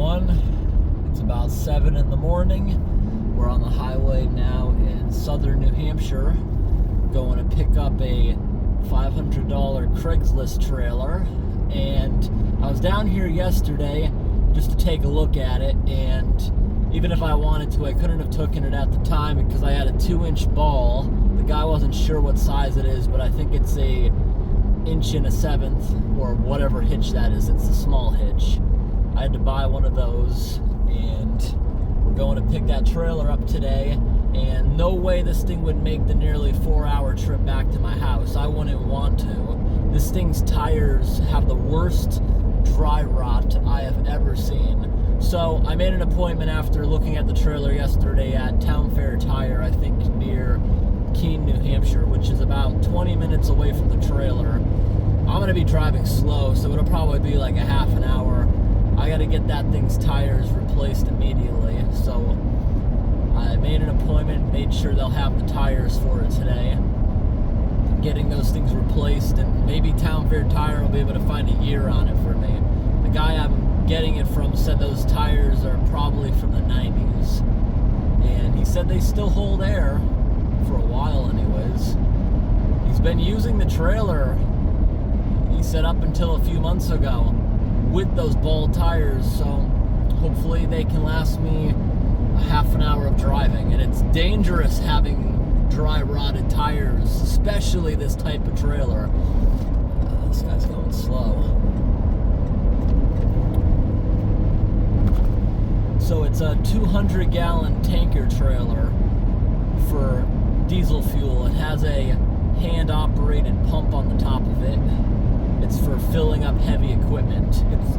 everyone. It's about 7 in the morning. We're on the highway now in southern New Hampshire, going to pick up a $500 Craigslist trailer. And I was down here yesterday just to take a look at it, and even if I wanted to, I couldn't have taken it at the time because I had a 2-inch ball. The guy wasn't sure what size it is, but I think it's a 1.7" or whatever hitch that is. It's a small hitch. I had to buy one of those, and we're going to pick that trailer up today, and no way this thing would make the nearly 4-hour trip back to my house. I wouldn't want to. This thing's tires have the worst dry rot I have ever seen. So I made an appointment after looking at the trailer yesterday at Town Fair Tire, I think near Keene, New Hampshire, which is about 20 minutes away from the trailer. I'm going to be driving slow, so it'll probably be like a half an hour. I got to get that thing's tires replaced immediately. So I made an appointment, made sure they'll have the tires for it today. Getting those things replaced, and maybe Town Fair Tire will be able to find a year on it for me. The guy I'm getting it from said those tires are probably from the 90s. And he said they still hold air. For a while anyways. He's been using the trailer, he said, up until a few months ago with those bald tires, so hopefully they can last me a half an hour of driving. And it's dangerous having dry rotted tires, especially this type of trailer. This guy's going slow. So it's a 200-gallon tanker trailer for diesel fuel. It has a hand-operated pump on the top of it. It's for filling up heavy equipment. It's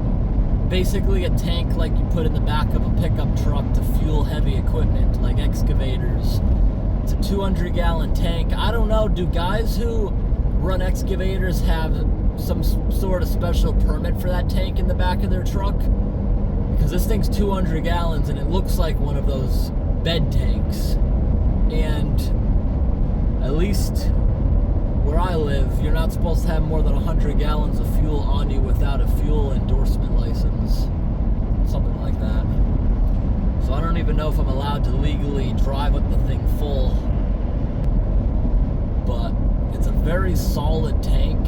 basically a tank like you put in the back of a pickup truck to fuel heavy equipment, like excavators. It's a 200-gallon tank. I don't know, do guys who run excavators have some sort of special permit for that tank in the back of their truck? Because this thing's 200 gallons and it looks like one of those bed tanks. And at least where I live, you're not supposed to have more than 100 gallons of fuel on you without a fuel endorsement license. Something like that. So I don't even know if I'm allowed to legally drive with the thing full. But it's a very solid tank.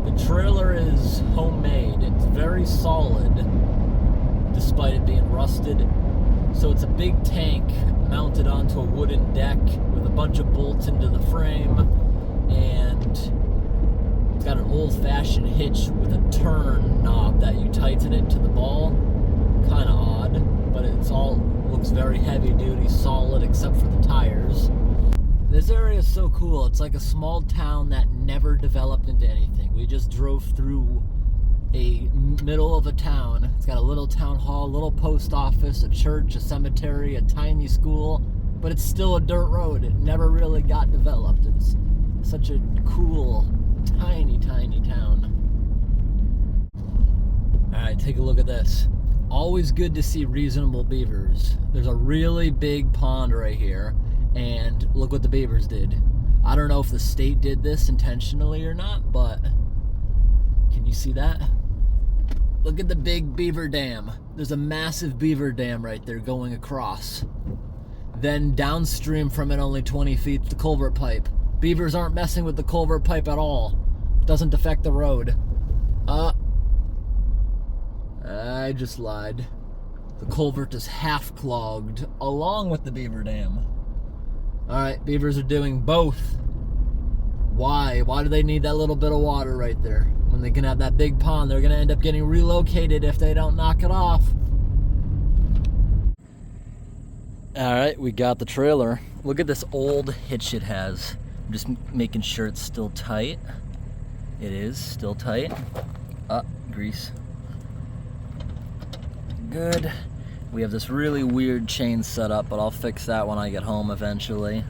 The trailer is homemade. It's very solid, despite it being rusted. So it's a big tank mounted onto a wooden deck with a bunch of bolts into the frame, and it's got an old-fashioned hitch with a turn knob that you tighten it to the ball. Kind of odd, but it's all looks very heavy-duty, solid, except for the tires. This area is so cool. It's like a small town that never developed into anything. We just drove through a middle of a town. It's got a little town hall, a little post office, a church, a cemetery, a tiny school, but it's still a dirt road. It never really got developed. It's such a cool, tiny, tiny town. Alright, take a look at this. Always good to see reasonable beavers. There's a really big pond right here, and look what the beavers did. I don't know if the state did this intentionally or not, but can you see that? Look at the big beaver dam. There's a massive beaver dam right there going across. Then downstream from it, only 20 feet, the culvert pipe. Beavers aren't messing with the culvert pipe at all. Doesn't affect the road. I just lied. The culvert is half clogged along with the beaver dam. Alright, beavers are doing both. Why? Why do they need that little bit of water right there? When they can have that big pond, they're going to end up getting relocated if they don't knock it off. Alright, we got the trailer. Look at this old hitch it has. I'm just making sure it's still tight. It is still tight. Grease. Good. We have this really weird chain set up, but I'll fix that when I get home eventually.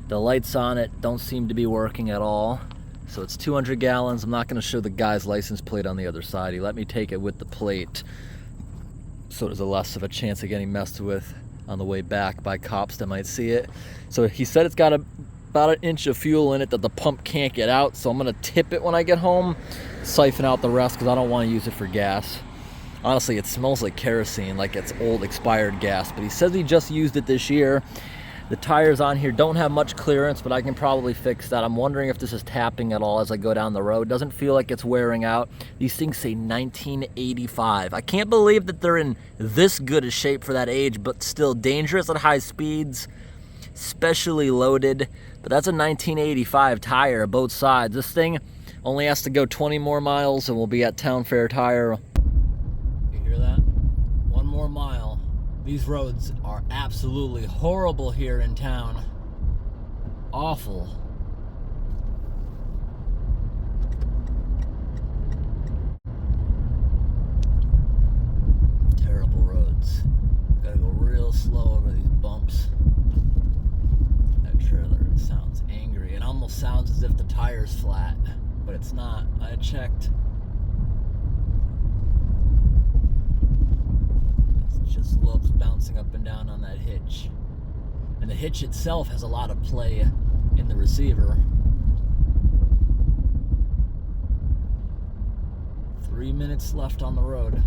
The lights on it don't seem to be working at all. So it's 200 gallons. I'm not going to show the guy's license plate on the other side. He let me take it with the plate, so there's a less of a chance of getting messed with on the way back by cops that might see it. So he said it's got about an inch of fuel in it that the pump can't get out, so I'm going to tip it when I get home, siphon out the rest because I don't want to use it for gas. Honestly, it smells like kerosene, like it's old expired gas, but he says he just used it this year. The tires on here don't have much clearance, but I can probably fix that. I'm wondering if this is tapping at all as I go down the road. Doesn't feel like it's wearing out. These things say 1985. I can't believe that they're in this good a shape for that age, but still dangerous at high speeds, especially loaded. But that's a 1985 tire, both sides. This thing only has to go 20 more miles and we'll be at Town Fair Tire. You hear that? One more mile. These roads are absolutely horrible here in town. Awful. Terrible roads. Gotta go real slow over these bumps. That trailer sounds angry. It almost sounds as if the tire's flat, but it's not. I checked. Just loves bouncing up and down on that hitch. And the hitch itself has a lot of play in the receiver. 3 minutes left on the road.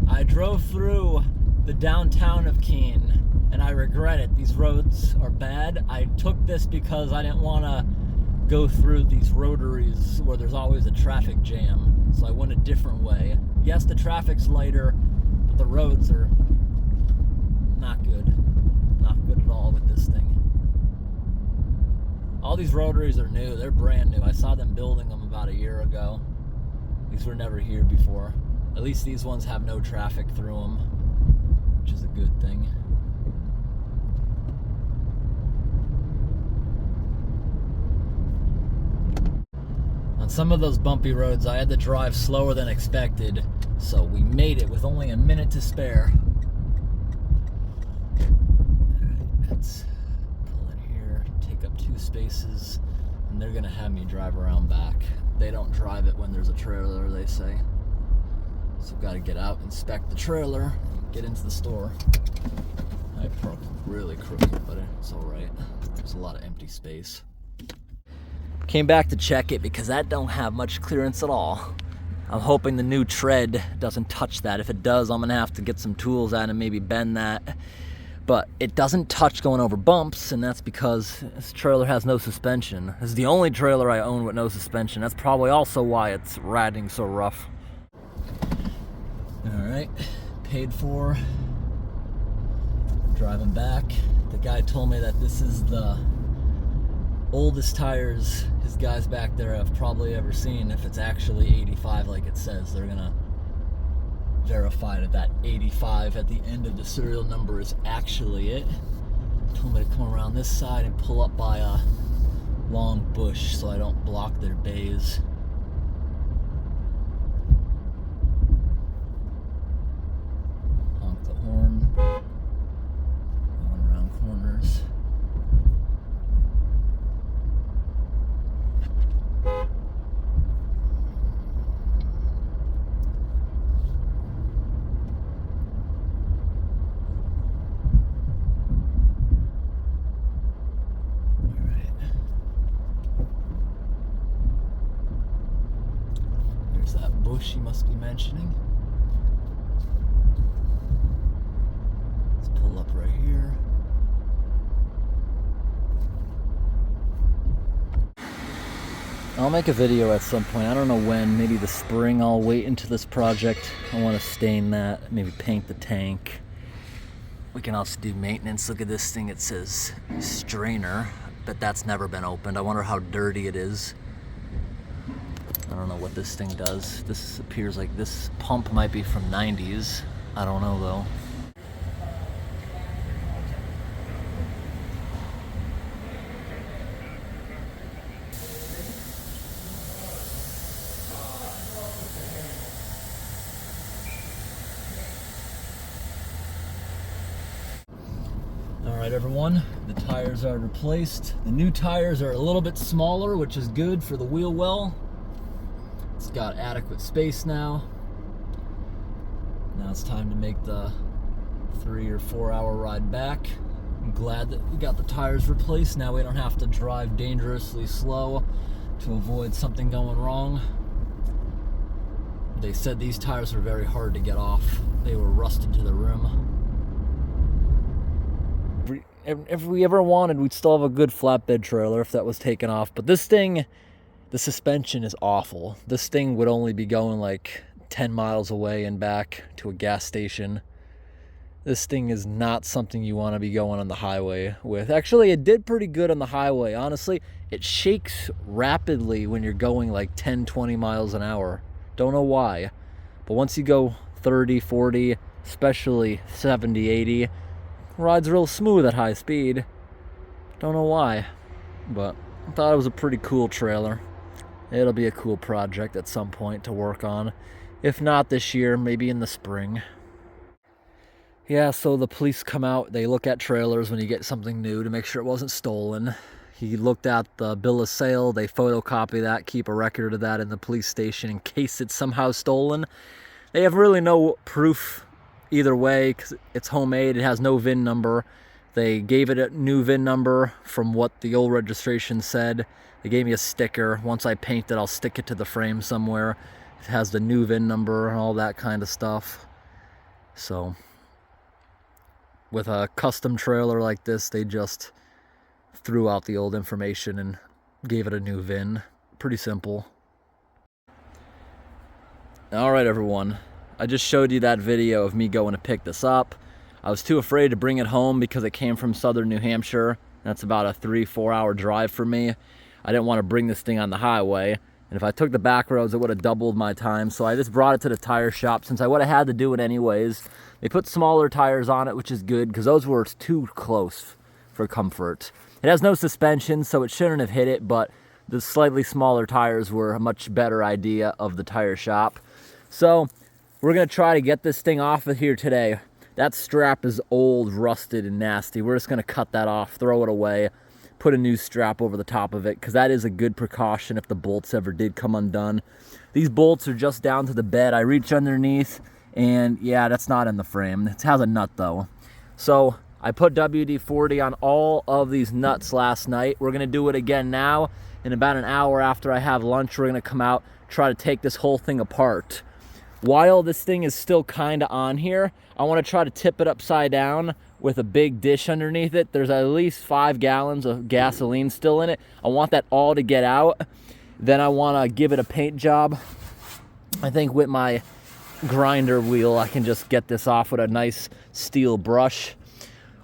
I drove through the downtown of Keene and I regret it. These roads are bad. I took this because I didn't want to go through these rotaries where there's always a traffic jam, so I went a different way. Yes, the traffic's lighter, but the roads are not good. Not good at all with this thing. All these rotaries are new. They're brand new. I saw them building them about a year ago. These were never here before. At least these ones have no traffic through them, which is a good thing. Some of those bumpy roads I had to drive slower than expected, so we made it with only a minute to spare. Alright, let's pull in here, take up 2 spaces, and they're gonna have me drive around back. They don't drive it when there's a trailer, they say. So I've got to get out, inspect the trailer, get into the store. I parked really crooked, but it's alright. There's a lot of empty space. Came back to check it because that don't have much clearance at all. I'm hoping the new tread doesn't touch that. If it does, I'm gonna have to get some tools out and maybe bend that. But it doesn't touch going over bumps, and that's because this trailer has no suspension. This is the only trailer I own with no suspension. That's probably also why it's riding so rough. All right, paid for. Driving back. The guy told me that this is the oldest tires his guys back there have probably ever seen. If it's actually 85 like it says, they're gonna verify that 85 at the end of the serial number is actually it. Told me to come around this side and pull up by a long bush so I don't block their bays. Honk the horn. Going around corners. Bush he must be mentioning. Let's pull up right here. I'll make a video at some point. I don't know when. Maybe the spring. I'll wait into this project. I want to stain that. Maybe paint the tank. We can also do maintenance. Look at this thing. It says strainer, but that's never been opened. I wonder how dirty it is. I don't know what this thing does. This appears like this pump might be from 90s. I don't know though. Alright everyone, the tires are replaced. The new tires are a little bit smaller, which is good for the wheel well. It's got adequate space now. Now it's time to make the 3 or 4 hour ride back. I'm glad that we got the tires replaced. Now we don't have to drive dangerously slow to avoid something going wrong. They said these tires were very hard to get off. They were rusted to the rim. If we ever wanted, we'd still have a good flatbed trailer if that was taken off. But this thing, the suspension is awful. This thing would only be going like 10 miles away and back to a gas station. This thing is not something you want to be going on the highway with. Actually, it did pretty good on the highway. Honestly, it shakes rapidly when you're going like 10, 20 miles an hour. Don't know why. But once you go 30, 40, especially 70, 80, rides real smooth at high speed. Don't know why. But I thought it was a pretty cool trailer. It'll be a cool project at some point to work on. If not this year, maybe in the spring. Yeah, so the police come out, they look at trailers when you get something new to make sure it wasn't stolen. He looked at the bill of sale, they photocopy that, keep a record of that in the police station in case it's somehow stolen. They have really no proof either way because it's homemade, it has no VIN number. They gave it a new VIN number from what the old registration said. They gave me a sticker. Once I paint it, I'll stick it to the frame somewhere. It has the new VIN number and all that kind of stuff. So with a custom trailer like this, they just threw out the old information and gave it a new VIN. Pretty simple. All right, everyone. I just showed you that video of me going to pick this up. I was too afraid to bring it home because it came from southern New Hampshire. That's about a 3-4 hour drive for me. I didn't want to bring this thing on the highway. And if I took the back roads, it would have doubled my time. So I just brought it to the tire shop since I would have had to do it anyways. They put smaller tires on it, which is good because those were too close for comfort. It has no suspension, so it shouldn't have hit it, but the slightly smaller tires were a much better idea of the tire shop. So we're gonna try to get this thing off of here today. That strap is old, rusted, and nasty. We're just gonna cut that off, throw it away, put a new strap over the top of it, because that is a good precaution if the bolts ever did come undone. These bolts are just down to the bed. I reach underneath, and yeah, that's not in the frame. It has a nut though. So I put WD-40 on all of these nuts last night. We're gonna do it again now. In about an hour after I have lunch, we're gonna come out, try to take this whole thing apart. While this thing is still kind of on here, I want to try to tip it upside down with a big dish underneath it. There's at least 5 gallons of gasoline still in it. I want that all to get out. Then I want to give it a paint job. I think with my grinder wheel, I can just get this off with a nice steel brush.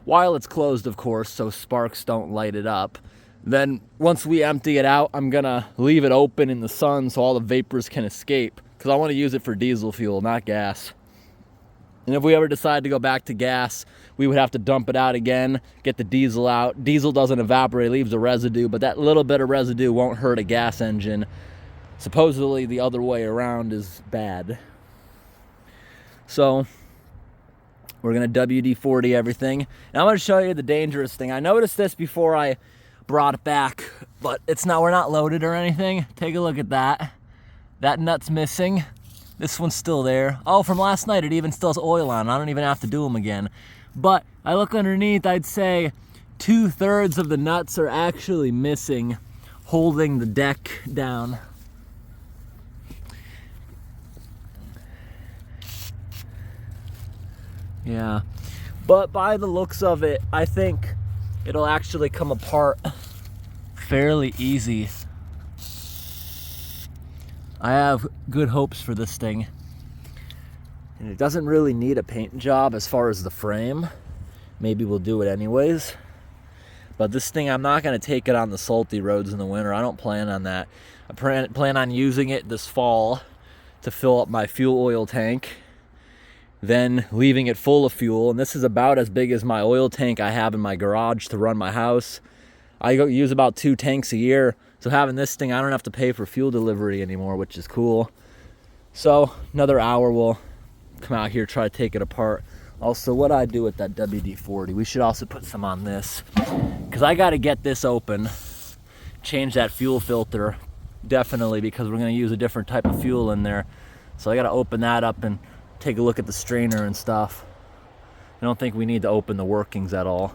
While it's closed, of course, so sparks don't light it up. Then once we empty it out, I'm gonna leave it open in the sun so all the vapors can escape, because I want to use it for diesel fuel, not gas. And if we ever decide to go back to gas, we would have to dump it out again, get the diesel out. Diesel doesn't evaporate, leaves a residue, but that little bit of residue won't hurt a gas engine. Supposedly the other way around is bad. So we're gonna WD-40 everything. And I'm gonna show you the dangerous thing. I noticed this before I brought it back, but we're not loaded or anything. Take a look at that. That nut's missing. This one's still there. Oh, from last night, it even still has oil on. I don't even have to do them again. But I look underneath, I'd say 2/3 of the nuts are actually missing, holding the deck down. Yeah, but by the looks of it, I think it'll actually come apart fairly easy. I have good hopes for this thing. And it doesn't really need a paint job as far as the frame. Maybe we'll do it anyways. But this thing, I'm not gonna take it on the salty roads in the winter. I don't plan on that. I plan on using it this fall to fill up my fuel oil tank, then leaving it full of fuel. And this is about as big as my oil tank I have in my garage to run my house. I use about 2 tanks a year. So having this thing, I don't have to pay for fuel delivery anymore, which is cool. So another hour, we'll come out here, try to take it apart. Also, what I do with that WD-40, we should also put some on this, because I got to get this open, change that fuel filter, definitely, because we're going to use a different type of fuel in there. So I got to open that up and take a look at the strainer and stuff. I don't think we need to open the workings at all.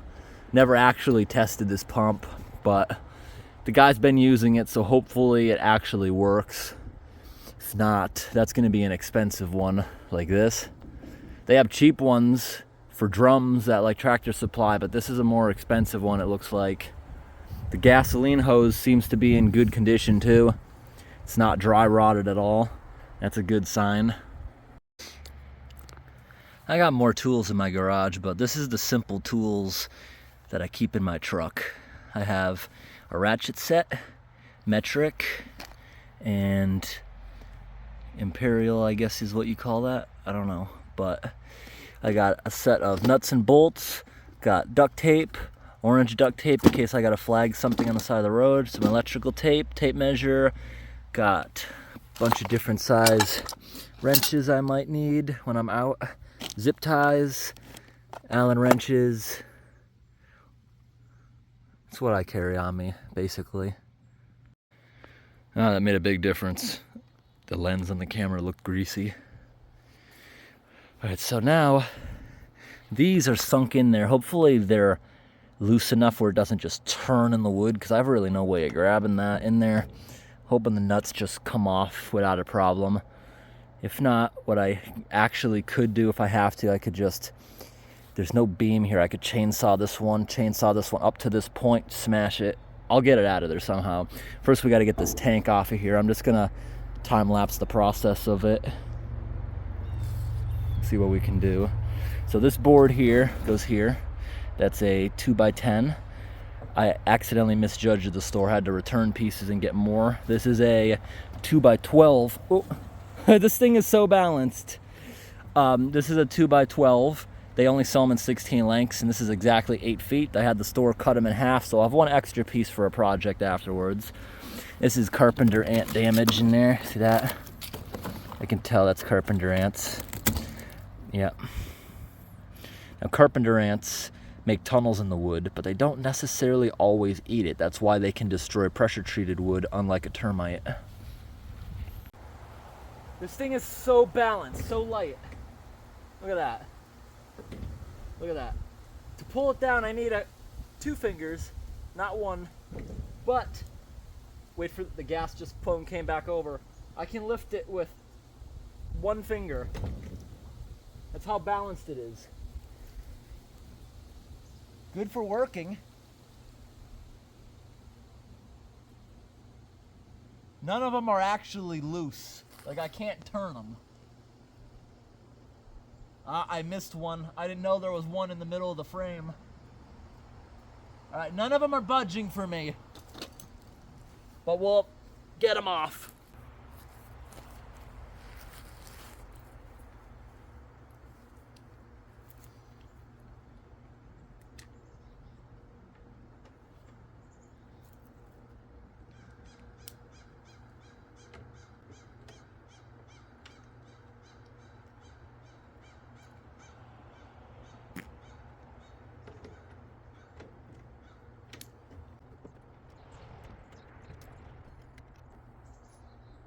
Never actually tested this pump, but The guy's been using it, so hopefully it actually works. If not, that's going to be an expensive one like this. They have cheap ones for drums at like Tractor Supply, but this is a more expensive one, it looks like. The gasoline hose seems to be in good condition too. It's not dry rotted at all. That's a good sign. I got more tools in my garage, but this is the simple tools that I keep in my truck. I have a ratchet set, metric, and imperial, I guess is what you call that. I don't know, but I got a set of nuts and bolts, got duct tape, orange duct tape in case I gotta flag something on the side of the road, some electrical tape, tape measure, got a bunch of different size wrenches I might need when I'm out, zip ties, Allen wrenches. That's what I carry on me, basically. That made a big difference. The lens on the camera looked greasy. All right, so now these are sunk in there. Hopefully they're loose enough where it doesn't just turn in the wood, because I have really no way of grabbing that in there. Hoping the nuts just come off without a problem. If not, what I actually could do if I have to, I could just, there's no beam here, I could chainsaw this one up to this point, smash it. I'll get it out of there somehow. First we got to get this tank off of here. I'm just gonna time-lapse the process of it. See what we can do. So this board here goes here. That's a 2x10. I accidentally misjudged at the store, had to return pieces and get more. This is a 2x12. Oh, this thing is so balanced. This is a 2x12. They only sell them in 16 lengths, and this is exactly 8 feet. I had the store cut them in half, so I'll have one extra piece for a project afterwards. This is carpenter ant damage in there. See that? I can tell that's carpenter ants. Yeah. Now carpenter ants make tunnels in the wood, but they don't necessarily always eat it. That's why they can destroy pressure-treated wood, unlike a termite. This thing is so balanced, so light. Look at that. Look at that. To pull it down, I need 2 fingers, not one. But, wait for the gas just came back over. I can lift it with 1 finger. That's how balanced it is. Good for working. None of them are actually loose. Like, I can't turn them. I missed one. I didn't know there was one in the middle of the frame. Alright, none of them are budging for me. But we'll get them off.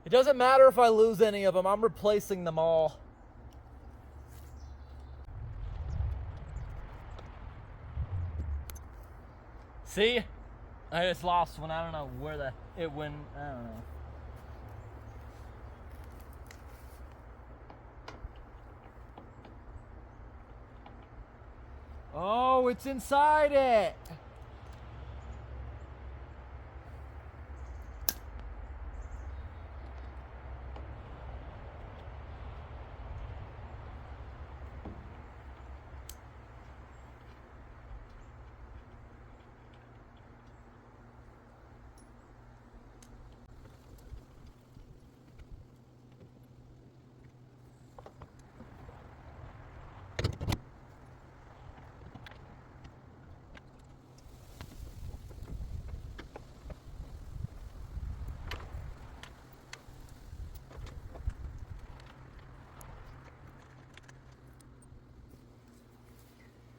It doesn't matter if I lose any of them, I'm replacing them all. See? I just lost one. I don't know where it went. I don't know. Oh, it's inside it.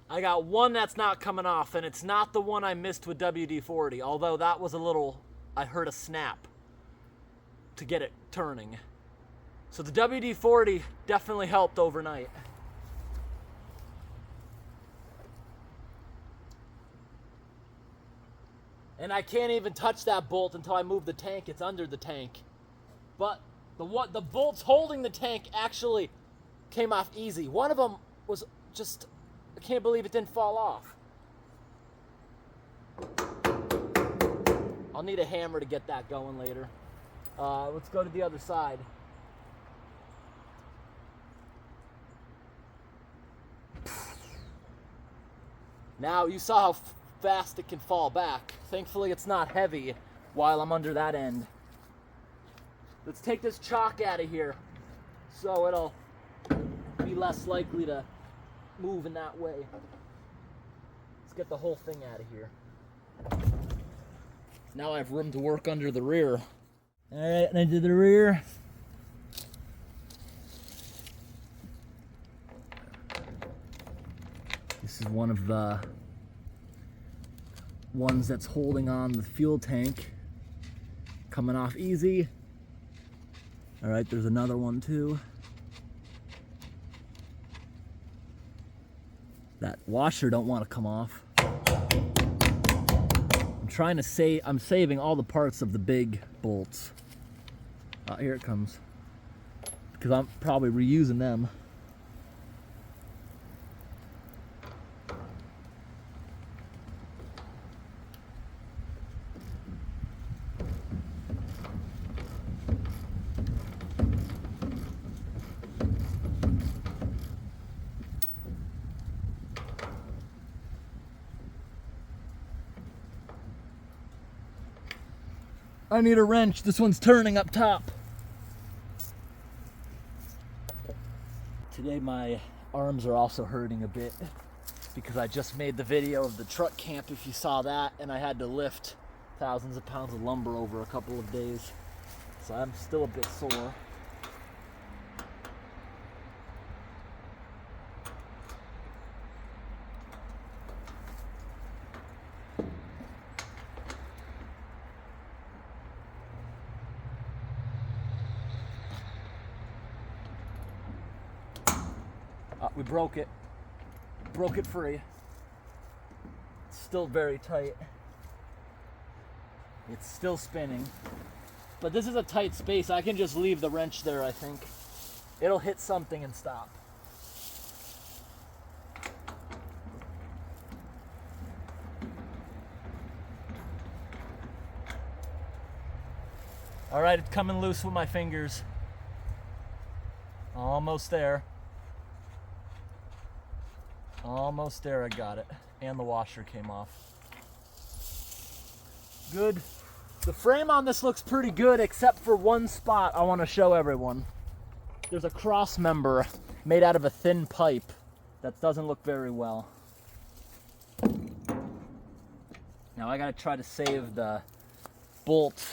I got one that's not coming off, and it's not the one I missed with WD-40, although that was a little, I heard a snap to get it turning. So the WD-40 definitely helped overnight. And I can't even touch that bolt until I move the tank. It's under the tank. But the bolts holding the tank actually came off easy. One of them was just, I can't believe it didn't fall off. I'll need a hammer to get that going later. Let's go to the other side. Now you saw how fast it can fall back. Thankfully it's not heavy while I'm under that end. Let's take this chalk out of here so it'll be less likely to move in that way. Let's get the whole thing out of here. Now I have room to work under the rear. Alright, and into the rear. This is one of the ones that's holding on the fuel tank. Coming off easy. Alright, there's another one too. That washer don't want to come off. I'm saving all the parts of the big bolts. Here it comes. Because I'm probably reusing them. I need a wrench. This one's turning up top. Today my arms are also hurting a bit because I just made the video of the truck camp, if you saw that, and I had to lift thousands of pounds of lumber over a couple of days. So I'm still a bit sore. We broke it. Broke it free. It's still very tight. It's still spinning. But this is a tight space. I can just leave the wrench there, I think. It'll hit something and stop. All right, it's coming loose with my fingers. Almost there. Almost there, I got it. And the washer came off. Good. The frame on this looks pretty good, except for one spot I want to show everyone. There's a cross member made out of a thin pipe that doesn't look very well. Now I gotta try to save the bolt.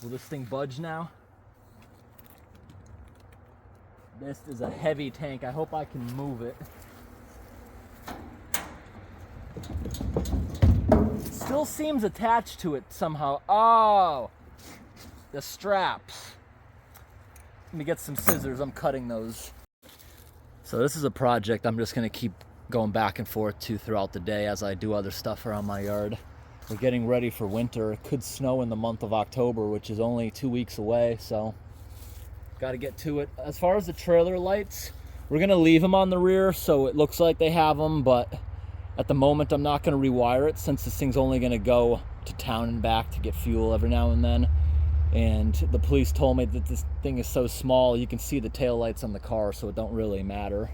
Will this thing budge now? This is a heavy tank. I hope I can move it. It still seems attached to it somehow. Oh, the straps. Let me get some scissors. I'm cutting those. So this is a project I'm just going to keep going back and forth to throughout the day as I do other stuff around my yard. We're getting ready for winter. It could snow in the month of October, which is only 2 weeks away, so got to get to it. As far as the trailer lights, we're going to leave them on the rear so it looks like they have them, but at the moment I'm not going to rewire it since this thing's only going to go to town and back to get fuel every now and then. And the police told me that this thing is so small you can see the taillights on the car, so it don't really matter.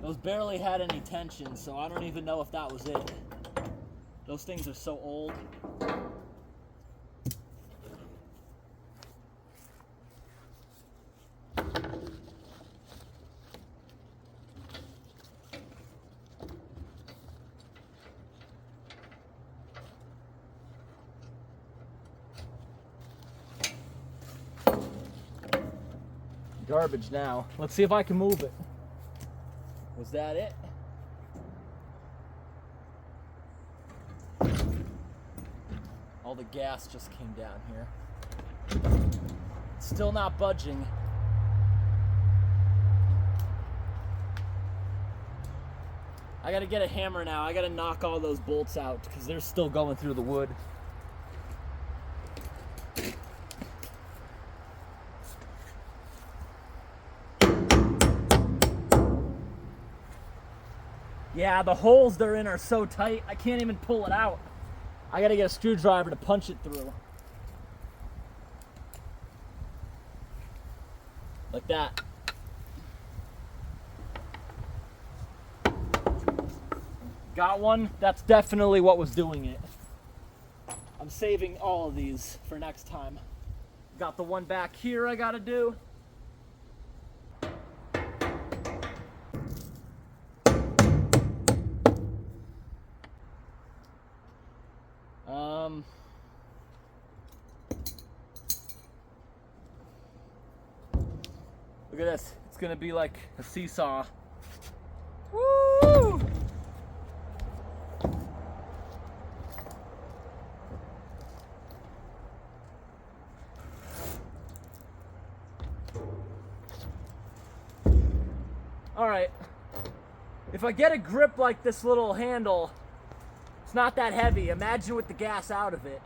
Those barely had any tension, so I don't even know if that was it. Those things are so old. Garbage now. Let's see if I can move it. Was that it? All the gas just came down here. Still not budging. I gotta get a hammer now. I gotta knock all those bolts out because they're still going through the wood. Yeah, the holes they're in are so tight, I can't even pull it out. I gotta get a screwdriver to punch it through. Like that. Got one? That's definitely what was doing it. I'm saving all of these for next time. Got the one back here I gotta do. Look at this. It's gonna be like a seesaw. Woo! All right. If I get a grip like this little handle, it's not that heavy. Imagine with the gas out of it.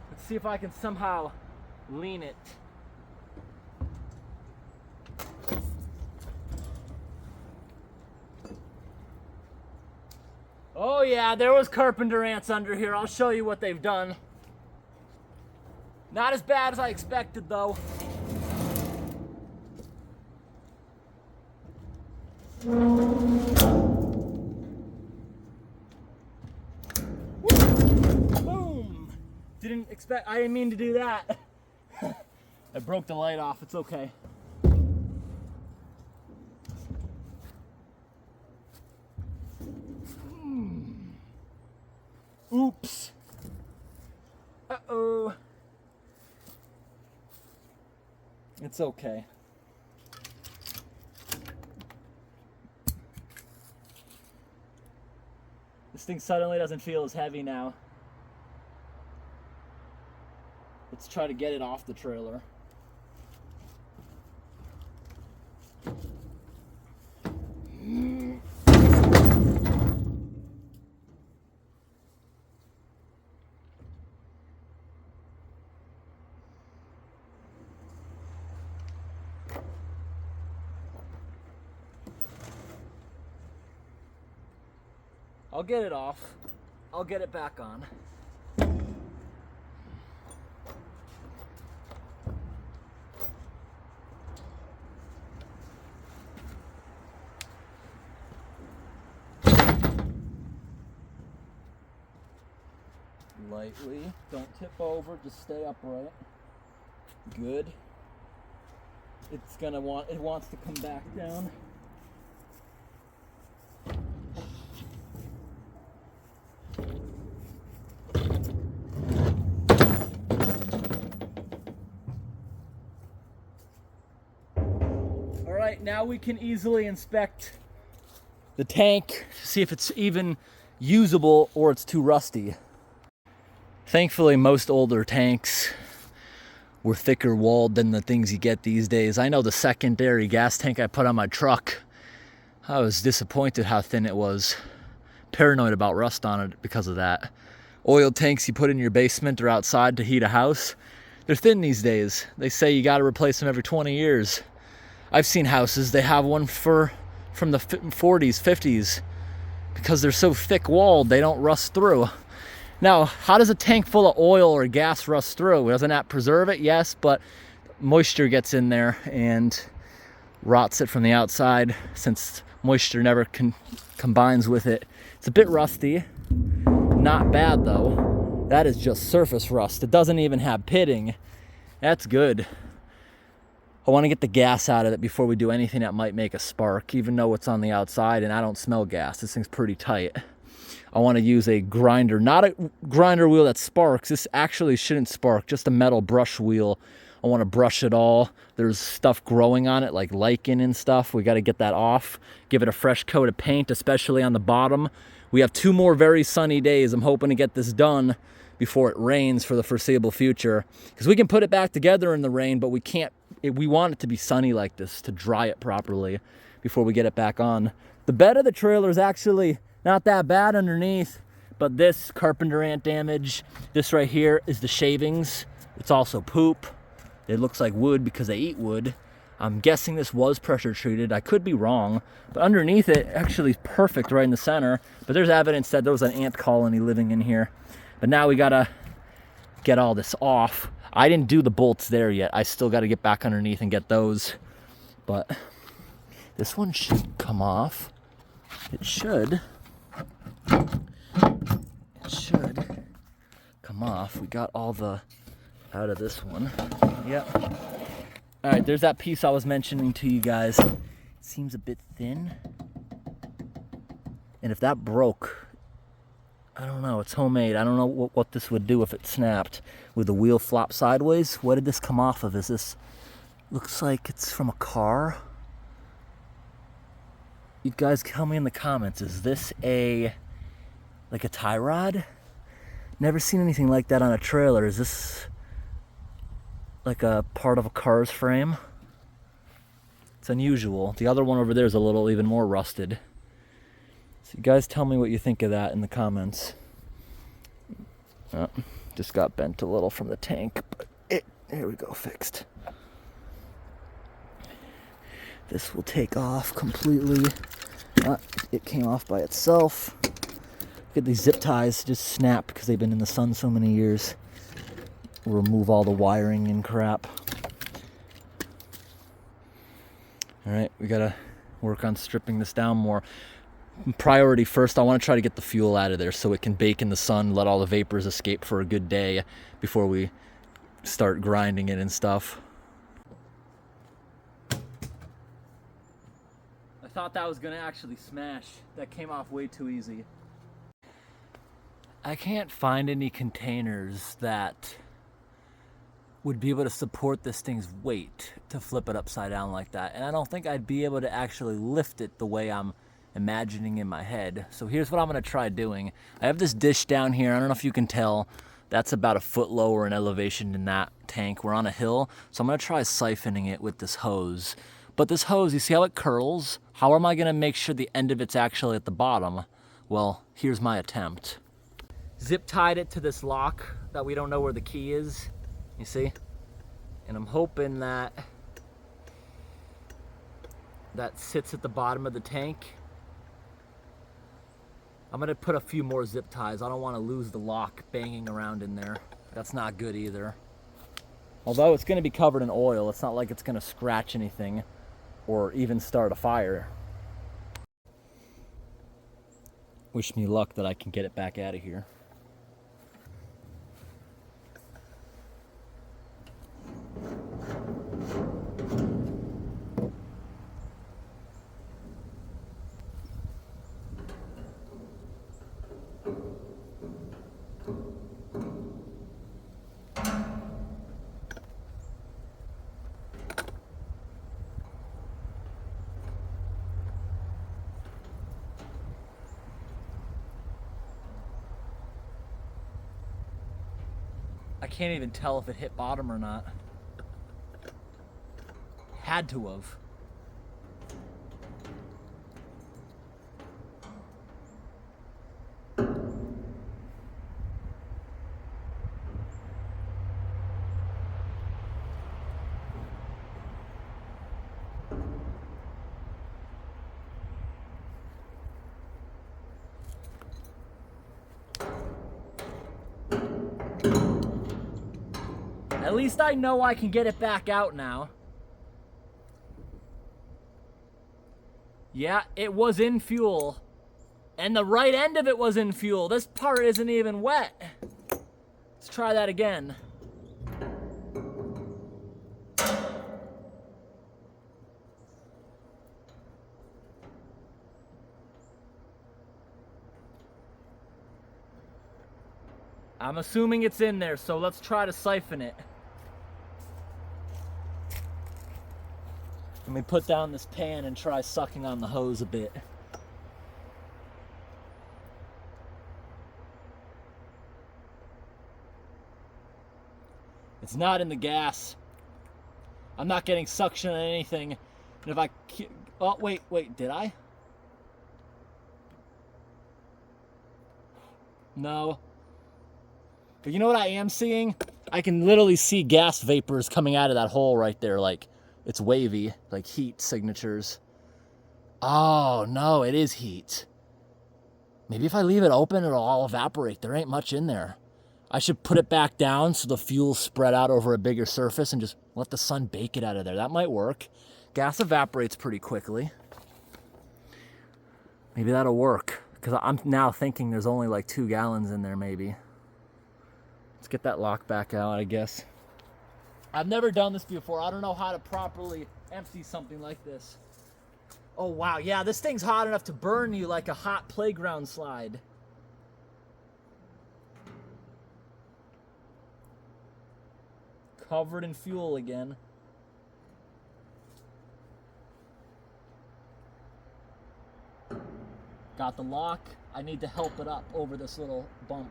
Let's see if I can somehow lean it. Oh yeah, there was carpenter ants under here. I'll show you what they've done. Not as bad as I expected though. Boom! I didn't mean to do that. I broke the light off, it's okay. Oops. Uh-oh. It's okay. This thing suddenly doesn't feel as heavy now. Let's try to get it off the trailer. I'll get it off. I'll get it back on. Lightly, don't tip over, just stay upright. Good. It wants to come back down. Alright, now we can easily inspect the tank, see if it's even usable or it's too rusty. Thankfully, most older tanks were thicker walled than the things you get these days. I know the secondary gas tank I put on my truck, I was disappointed how thin it was. Paranoid about rust on it because of that. Oil tanks you put in your basement or outside to heat a house, they're thin these days. They say you got to replace them every 20 years. I've seen houses, they have one from the 40s, 50s, because they're so thick walled, they don't rust through. Now, how does a tank full of oil or gas rust through? Doesn't that preserve it? Yes, but moisture gets in there and rots it from the outside since moisture never combines with it. It's a bit rusty. Not bad though. That is just surface rust. It doesn't even have pitting. That's good. I want to get the gas out of it before we do anything that might make a spark, even though it's on the outside and I don't smell gas. This thing's pretty tight. I want to use a grinder, not a grinder wheel that sparks. This actually shouldn't spark, just a metal brush wheel. I want to brush it all. There's stuff growing on it, like lichen and stuff. We got to get that off, give it a fresh coat of paint, especially on the bottom. We have 2 more very sunny days. I'm hoping to get this done before it rains for the foreseeable future, because we can put it back together in the rain, but we can't. We want it to be sunny like this to dry it properly before we get it back on. The bed of the trailer is actually not that bad underneath, but this carpenter ant damage, this right here is the shavings. It's also poop. It looks like wood because they eat wood. I'm guessing this was pressure treated. I could be wrong, but underneath it actually is perfect right in the center. But there's evidence that there was an ant colony living in here. But now we gotta get all this off. I didn't do the bolts there yet. I still gotta get back underneath and get those. But this one should come off. It should come off. We got all the out of this one. Yep. All right, there's that piece I was mentioning to you guys. It seems a bit thin. And if that broke, I don't know, it's homemade. I don't know what this would do if it snapped. With the wheel flop sideways, what did this come off of? Is this, looks like it's from a car. You guys tell me in the comments, is this like a tie rod? Never seen anything like that on a trailer. Is this like a part of a car's frame? It's unusual. The other one over there is a little even more rusted. So you guys tell me what you think of that in the comments. Oh, just got bent a little from the tank, but there we go, fixed. This will take off completely. It came off by itself. Look at these zip ties, just snap because they've been in the sun so many years. Remove all the wiring and crap. All right, we gotta work on stripping this down more. Priority first, I want to try to get the fuel out of there so it can bake in the sun, let all the vapors escape for a good day before we start grinding it and stuff. I thought that was gonna actually smash. That came off way too easy. I can't find any containers that would be able to support this thing's weight to flip it upside down like that. And I don't think I'd be able to actually lift it the way I'm imagining in my head. So here's what I'm gonna try doing. I have this dish down here. I don't know if you can tell. That's about a foot lower in elevation than that tank. We're on a hill. So I'm gonna try siphoning it with this hose. But this hose, you see how it curls? How am I gonna make sure the end of it's actually at the bottom? Well, here's my attempt. Zip tied it to this lock that we don't know where the key is. You see? And I'm hoping that sits at the bottom of the tank. I'm gonna put a few more zip ties. I don't wanna lose the lock banging around in there. That's not good either. Although it's gonna be covered in oil, it's not like it's gonna scratch anything or even start a fire. Wish me luck that I can get it back out of here. I can't even tell if it hit bottom or not. Had to have. At least I know I can get it back out now. Yeah, it was in fuel. And the right end of it was in fuel. This part isn't even wet. Let's try that again. I'm assuming it's in there, so let's try to siphon it. Let me put down this pan and try sucking on the hose a bit. It's not in the gas. I'm not getting suction on anything. And if I... Oh, wait, did I? No. But you know what I am seeing? I can literally see gas vapors coming out of that hole right there. Like, it's wavy, like heat signatures. Oh, no, it is heat. Maybe if I leave it open, it'll all evaporate. There ain't much in there. I should put it back down so the fuel's spread out over a bigger surface and just let the sun bake it out of there. That might work. Gas evaporates pretty quickly. Maybe that'll work, because I'm now thinking there's only like 2 gallons in there maybe. Let's get that lock back out, I guess. I've never done this before. I don't know how to properly empty something like this. Oh, wow. Yeah, this thing's hot enough to burn you like a hot playground slide. Covered in fuel again. Got the lock. I need to help it up over this little bump.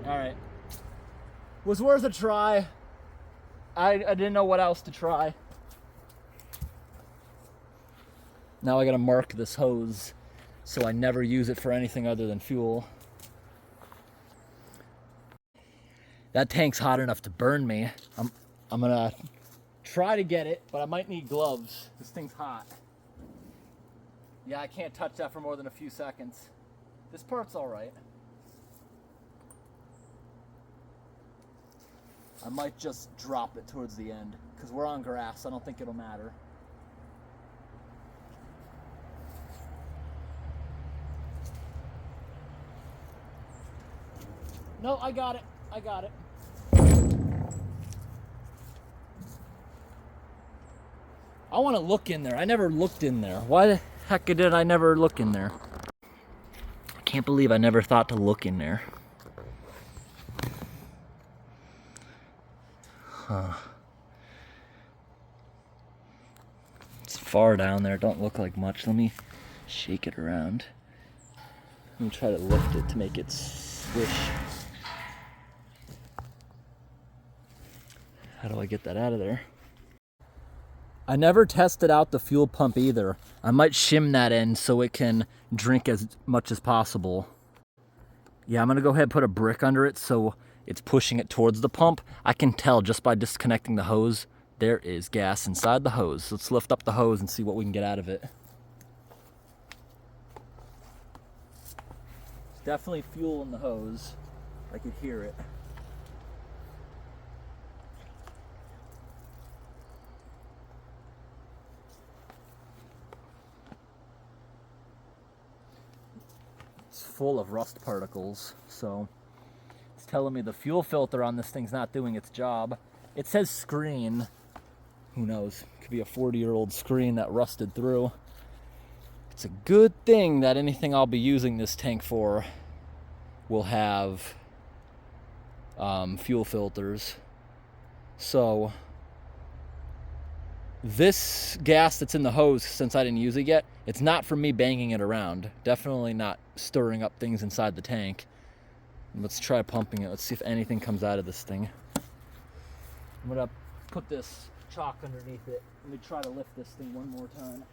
All right. Was worth a try. I didn't know what else to try. Now I gotta mark this hose so I never use it for anything other than fuel. That tank's hot enough to burn me. I'm gonna try to get it, but I might need gloves. This thing's hot. Yeah, I can't touch that for more than a few seconds. This part's all right. I might just drop it towards the end, because we're on grass. I don't think it'll matter. No, I got it. I got it. I want to look in there. I never looked in there. Why the heck did I never look in there? I can't believe I never thought to look in there. Huh. It's far down there. Don't look like much. Let me shake it around. Let me try to lift it to make it swish. How do I get that out of there? I never tested out the fuel pump either. I might shim that end so it can drink as much as possible. Yeah, I'm gonna go ahead and put a brick under it so it's pushing it towards the pump. I can tell just by disconnecting the hose, there is gas inside the hose. Let's lift up the hose and see what we can get out of it. There's definitely fuel in the hose. I could hear it. Full of rust particles, so it's telling me the fuel filter on this thing's not doing its job. It says screen. Who knows? Could be a 40-year-old screen that rusted through. It's a good thing that anything I'll be using this tank for will have fuel filters. So this gas that's in the hose, since I didn't use it yet, it's not for me banging it around. Definitely not stirring up things inside the tank. Let's try pumping it. Let's see if anything comes out of this thing. I'm gonna put this chalk underneath it. Let me try to lift this thing one more time.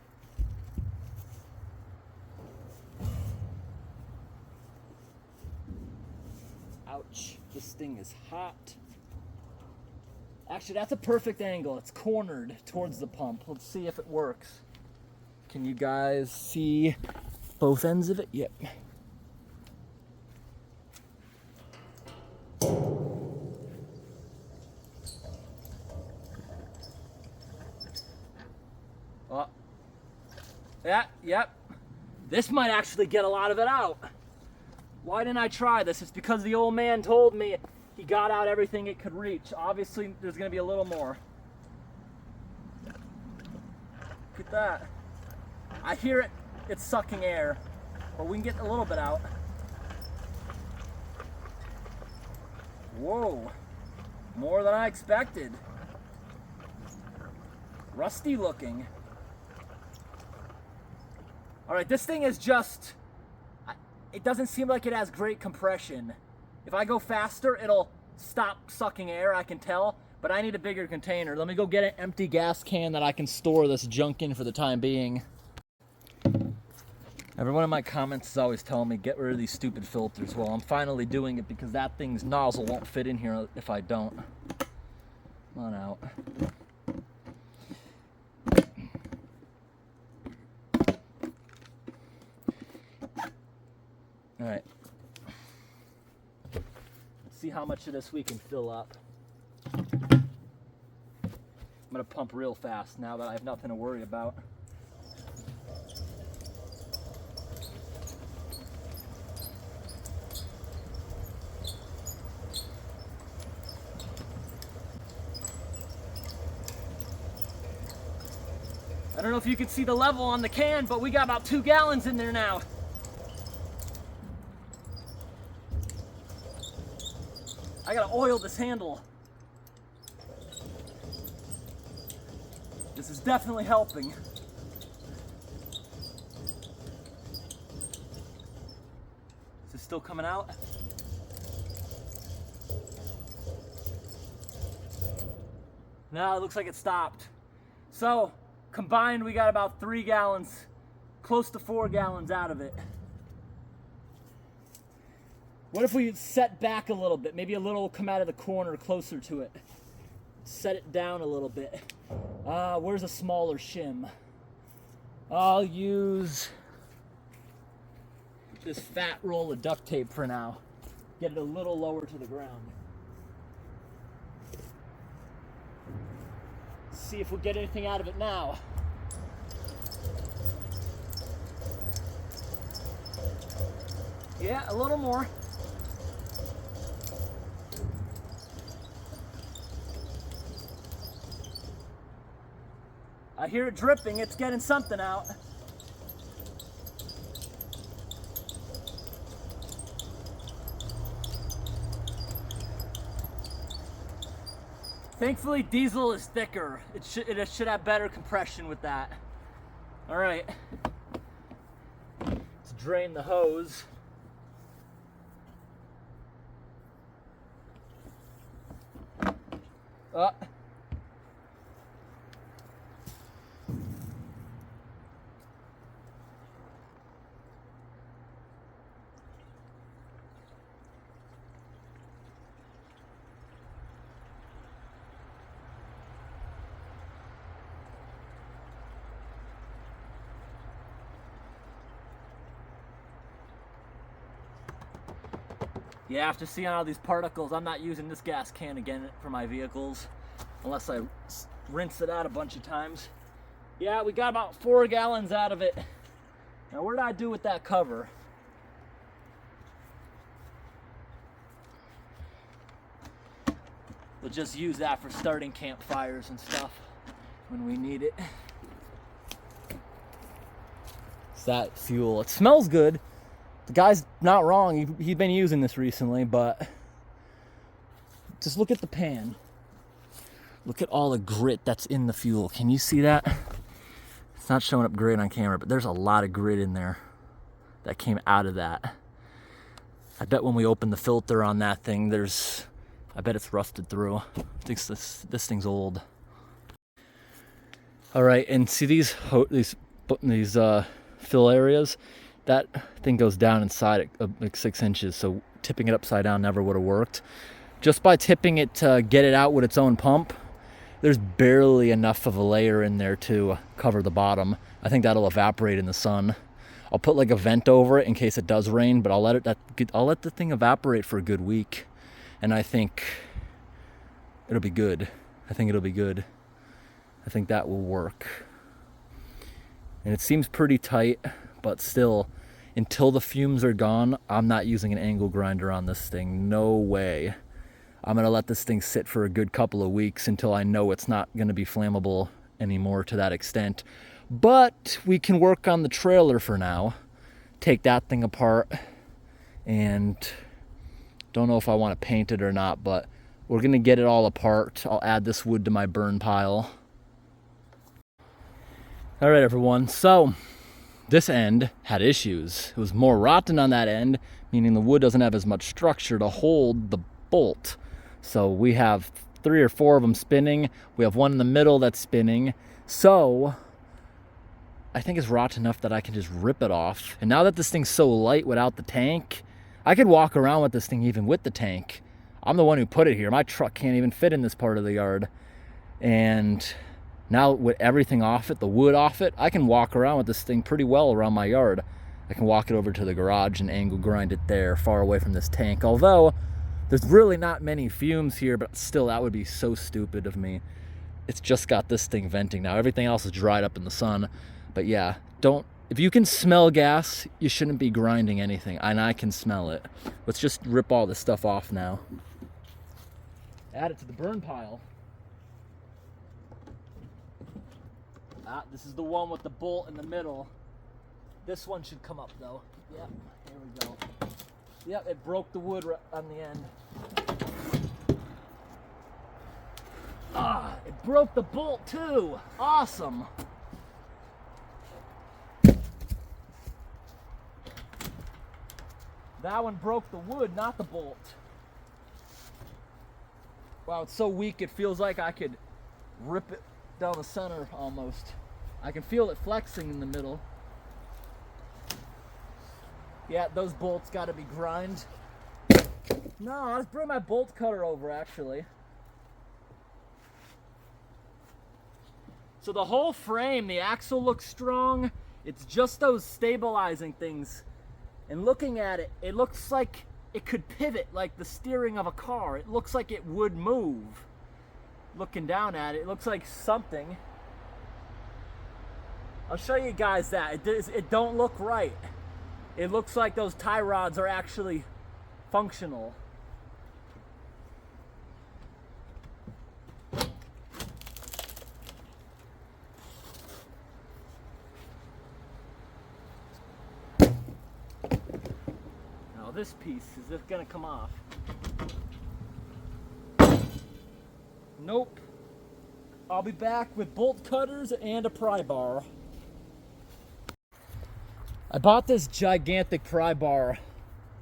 Ouch, this thing is hot. Actually, that's a perfect angle. It's cornered towards the pump. Let's see if it works. Can you guys see both ends of it? Yep. Oh. Yeah, yep. This might actually get a lot of it out. Why didn't I try this? It's because the old man told me he got out everything it could reach. Obviously, there's going to be a little more. Look at that. I hear it. It's sucking air. But we can get a little bit out. Whoa. More than I expected. Rusty looking. All right, this thing is just... It doesn't seem like it has great compression. If I go faster, it'll stop sucking air, I can tell. but I need a bigger container. Let me go get an empty gas can that I can store this junk in for the time being. Everyone in my comments is always telling me, get rid of these stupid filters. Well, I'm finally doing it because that thing's nozzle won't fit in here if I don't. Come on out. All right. Let's see how much of this we can fill up. I'm gonna pump real fast now that I have nothing to worry about. I don't know if you can see the level on the can, but we got about 2 gallons in there now. I gotta oil this handle. This is definitely helping. Is this still coming out? No, it looks like it stopped. So, combined, we got about 3 gallons, close to 4 gallons out of it. What if we set back a little bit? Maybe a little come out of the corner closer to it. Set it down a little bit. Where's a smaller shim? I'll use this fat roll of duct tape for now. Get it a little lower to the ground. See if we get anything out of it now. Yeah, a little more. I hear it dripping, it's getting something out. Thankfully, diesel is thicker. It should have better compression with that. All right, let's drain the hose. Yeah, after seeing all these particles, I'm not using this gas can again for my vehicles unless I rinse it out a bunch of times. Yeah, we got about 4 gallons out of it. Now, what did I do with that cover? We'll just use that for starting campfires and stuff when we need it. It's that fuel. It smells good. The guy's not wrong. He'd been using this recently, but just look at the pan. Look at all the grit that's in the fuel. Can you see that? It's not showing up great on camera, but there's a lot of grit in there that came out of that. I bet when we open the filter on that thing, I bet it's rusted through. I think this thing's old. All right, and see these fill areas? That thing goes down inside it like 6 inches, so tipping it upside down never would have worked. Just by tipping it to get it out with its own pump, there's barely enough of a layer in there to cover the bottom. I think that'll evaporate in the sun. I'll put like a vent over it in case it does rain, but I'll let the thing evaporate for a good week, and I think it'll be good. I think that will work. And it seems pretty tight, but still, until the fumes are gone, I'm not using an angle grinder on this thing. No way. I'm gonna let this thing sit for a good couple of weeks until I know it's not gonna be flammable anymore to that extent. But we can work on the trailer for now. Take that thing apart, and don't know if I want to paint it or not, but we're gonna get it all apart. I'll add this wood to my burn pile. All right, everyone, so this end had issues. It was more rotten on that end, meaning the wood doesn't have as much structure to hold the bolt. So we have 3 or 4 of them spinning. We have one in the middle that's spinning. So I think it's rot enough that I can just rip it off. And now that this thing's so light without the tank, I could walk around with this thing even with the tank. I'm the one who put it here. My truck can't even fit in this part of the yard. And now with everything off it, the wood off it, I can walk around with this thing pretty well around my yard. I can walk it over to the garage and angle grind it there, far away from this tank. Although, there's really not many fumes here, but still, that would be so stupid of me. It's just got this thing venting now. Everything else is dried up in the sun. But yeah, if you can smell gas, you shouldn't be grinding anything. And I can smell it. Let's just rip all this stuff off now. Add it to the burn pile. This is the one with the bolt in the middle. This one should come up though. Yep, here we go. Yep, it broke the wood on the end. It broke the bolt too. Awesome. That one broke the wood, not the bolt. Wow, it's so weak it feels like I could rip it down the center almost. I can feel it flexing in the middle. Yeah, those bolts got to be grind. No, I'll just bring my bolt cutter over actually. So the whole frame, the axle looks strong. It's just those stabilizing things. And looking at it, it looks like it could pivot like the steering of a car. It looks like it would move. Looking down at it, it looks like something. I'll show you guys that. It don't look right. It looks like those tie rods are actually functional. Now this piece, is this gonna come off? Nope. I'll be back with bolt cutters and a pry bar. I bought this gigantic pry bar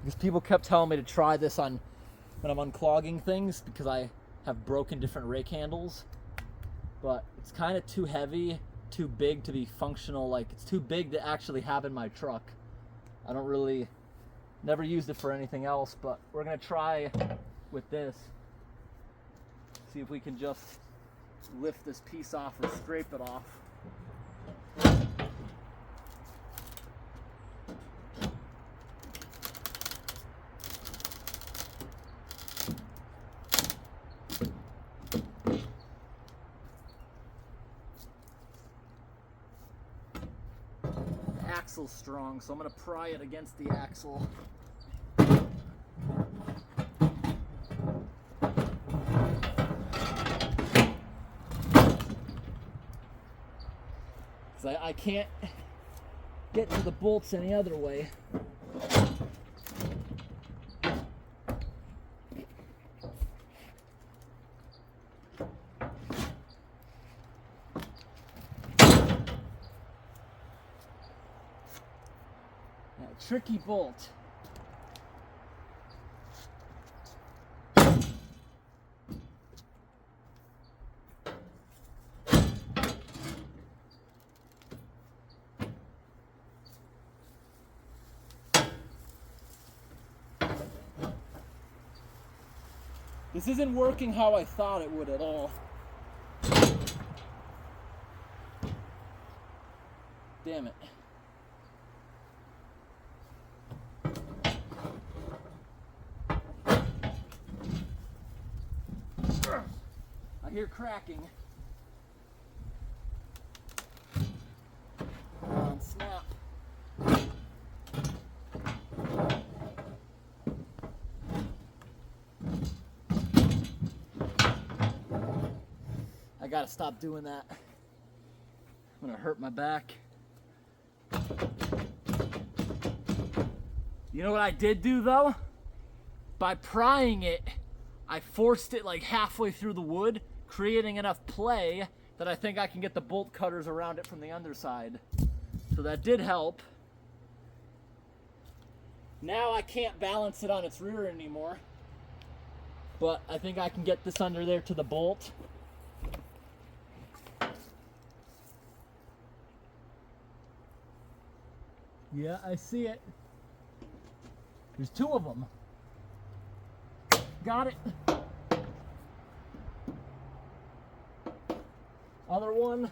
because people kept telling me to try this on when I'm unclogging things because I have broken different rake handles. But it's kind of too heavy, too big to be functional. Like, it's too big to actually have in my truck. I don't really, never used it for anything else, but we're gonna try with this. See if we can just lift this piece off or scrape it off. The axle's strong, so I'm gonna pry it against the axle. I can't get to the bolts any other way. Tricky bolt. This isn't working how I thought it would at all. Damn it. I hear cracking. Come on, snap. I gotta stop doing that. I'm gonna hurt my back. You know what I did do though? By prying it, I forced it like halfway through the wood, creating enough play that I think I can get the bolt cutters around it from the underside. So that did help. Now I can't balance it on its rear anymore. but I think I can get this under there to the bolt. Yeah, I see it. There's two of them. Got it. Other one.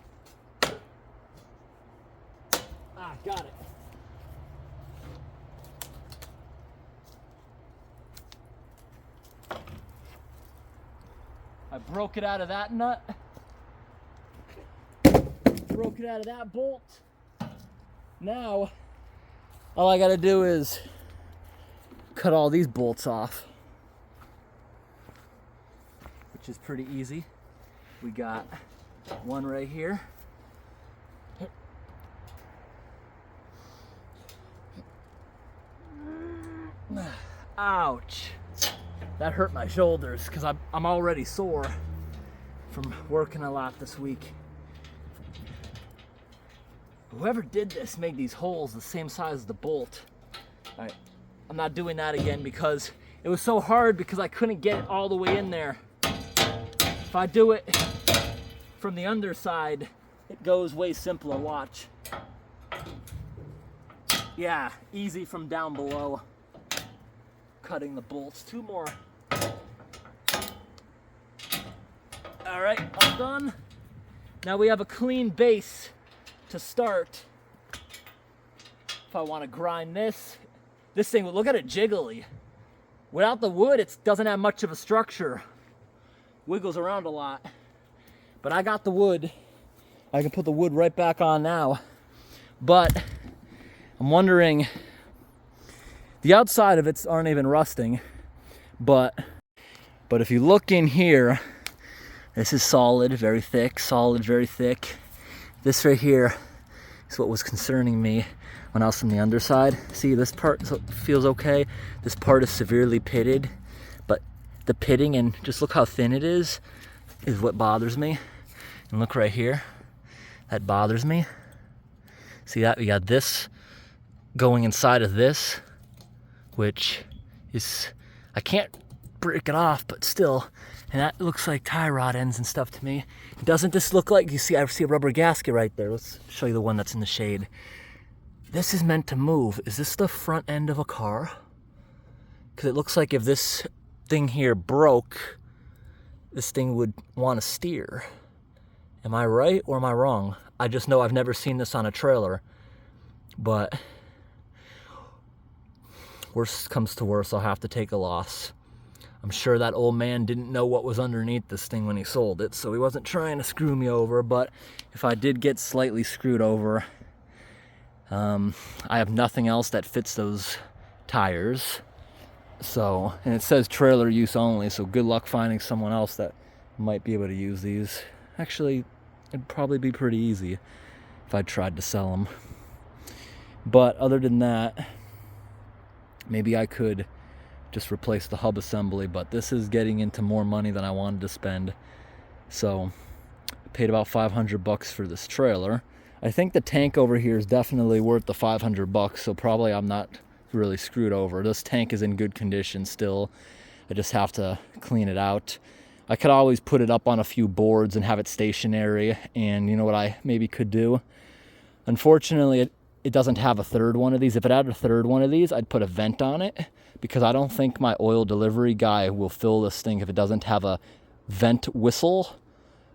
Ah, got it. I broke it out of that nut. Broke it out of that bolt. Now, all I gotta do is cut all these bolts off, which is pretty easy. We got one right here. Ouch. That hurt my shoulders because I'm already sore from working a lot this week. Whoever did this made these holes the same size as the bolt. All right, I'm not doing that again because it was so hard because I couldn't get it all the way in there. If I do it from the underside, it goes way simpler. Watch. Yeah, easy from down below. Cutting the bolts. Two more. All right, all done. Now we have a clean base to start. If I want to grind this thing, look at it jiggly. Without the wood, it doesn't have much of a structure. Wiggles around a lot. But I got the wood. I can put the wood right back on now. But I'm wondering, the outside of it aren't even rusting, but if you look in here, this is solid, very thick, solid, very thick. This right here is what was concerning me when I was from the underside. See, this part feels okay. This part is severely pitted, but the pitting, and just look how thin it is what bothers me. And look right here, that bothers me. See that? We got this going inside of this, which is, I can't break it off, but still, and that looks like tie rod ends and stuff to me. Doesn't this look like, you see, I see a rubber gasket right there. Let's show you the one that's in the shade. This is meant to move. Is this the front end of a car? Because it looks like if this thing here broke, this thing would want to steer. Am I right or am I wrong? I just know I've never seen this on a trailer, but worst comes to worst, I'll have to take a loss. I'm sure that old man didn't know what was underneath this thing when he sold it, so he wasn't trying to screw me over, but if I did get slightly screwed over, I have nothing else that fits those tires. So, and it says trailer use only, so good luck finding someone else that might be able to use these. Actually, it'd probably be pretty easy if I tried to sell them. But other than that, maybe I could just replace the hub assembly, but this is getting into more money than I wanted to spend. So I paid about $500 for this trailer. I think the tank over here is definitely worth the $500, so probably I'm not really screwed over. This tank is in good condition still. I just have to clean it out. I could always put it up on a few boards and have it stationary, and you know what I maybe could do? Unfortunately, it doesn't have a third one of these. If it had a third one of these, I'd put a vent on it, because I don't think my oil delivery guy will fill this thing if it doesn't have a vent whistle.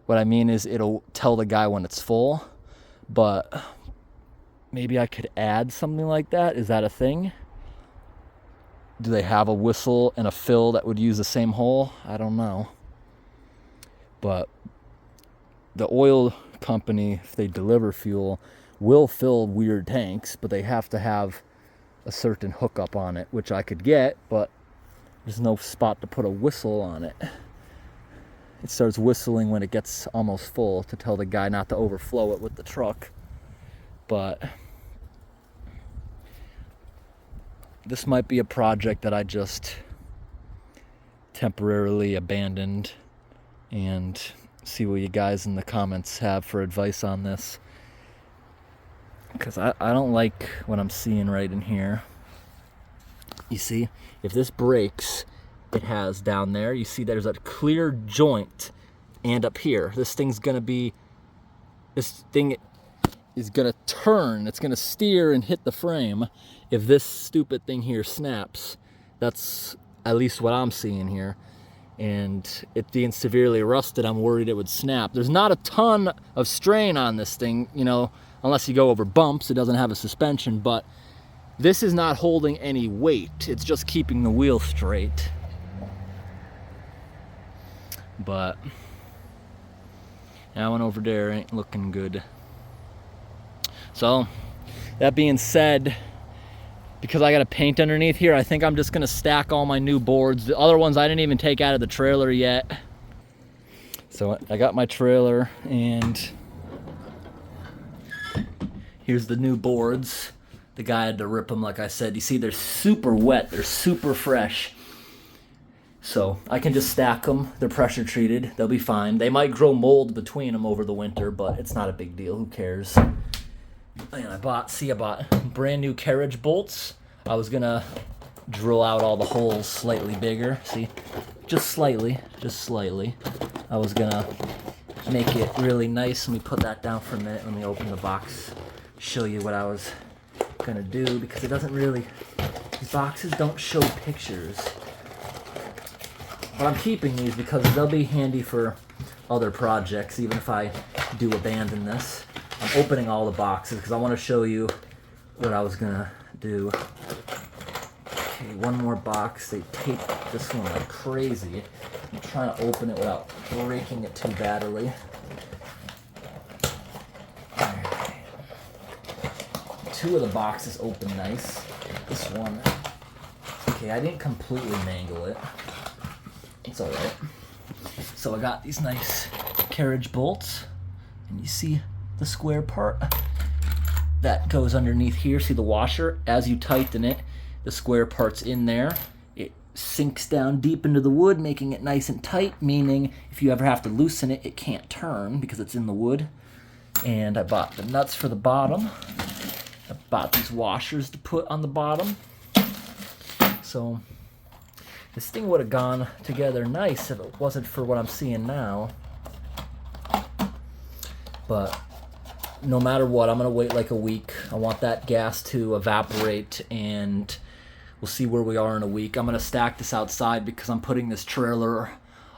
What I mean is it'll tell the guy when it's full, but maybe I could add something like that. Is that a thing? Do they have a whistle and a fill that would use the same hole? I don't know. But the oil company, if they deliver fuel, will fill weird tanks, but they have to have a certain hookup on it, which I could get, but there's no spot to put a whistle on it. It starts whistling when it gets almost full to tell the guy not to overflow it with the truck. But this might be a project that I just temporarily abandoned, and see what you guys in the comments have for advice on this. Because I don't like what I'm seeing right in here. You see, if this breaks, it has down there. You see there's a clear joint, and up here, this thing is gonna turn, it's gonna steer and hit the frame if this stupid thing here snaps. That's at least what I'm seeing here. And it being severely rusted, I'm worried it would snap. There's not a ton of strain on this thing, you know, unless you go over bumps. It doesn't have a suspension, but this is not holding any weight. It's just keeping the wheel straight. But that one over there ain't looking good. So, that being said, because I got to paint underneath here, I think I'm just going to stack all my new boards. The other ones I didn't even take out of the trailer yet. So I got my trailer, and here's the new boards. The guy had to rip them, like I said. You see, they're super wet. They're super fresh. So I can just stack them. They're pressure treated. They'll be fine. They might grow mold between them over the winter, but it's not a big deal. Who cares? And I bought brand new carriage bolts. I was gonna drill out all the holes slightly bigger. See, just slightly. I was gonna make it really nice. Let me put that down for a minute. Let me open the box, show you what I was gonna do, because it doesn't really, these boxes don't show pictures. But I'm keeping these because they'll be handy for other projects, even if I do abandon this. I'm opening all the boxes because I want to show you what I was gonna do. Okay, one more box. They taped this one like crazy. I'm trying to open it without breaking it too badly. Alright. Two of the boxes open nice. This one, okay, I didn't completely mangle it. It's alright. So I got these nice carriage bolts, and you see the square part that goes underneath here. See the washer? As you tighten it, the square part's in there. It sinks down deep into the wood, making it nice and tight, meaning if you ever have to loosen it, it can't turn because it's in the wood. And I bought the nuts for the bottom. I bought these washers to put on the bottom. So this thing would have gone together nice if it wasn't for what I'm seeing now. But no matter what, I'm going to wait like a week. I want that gas to evaporate, and we'll see where we are in a week. I'm going to stack this outside because I'm putting this trailer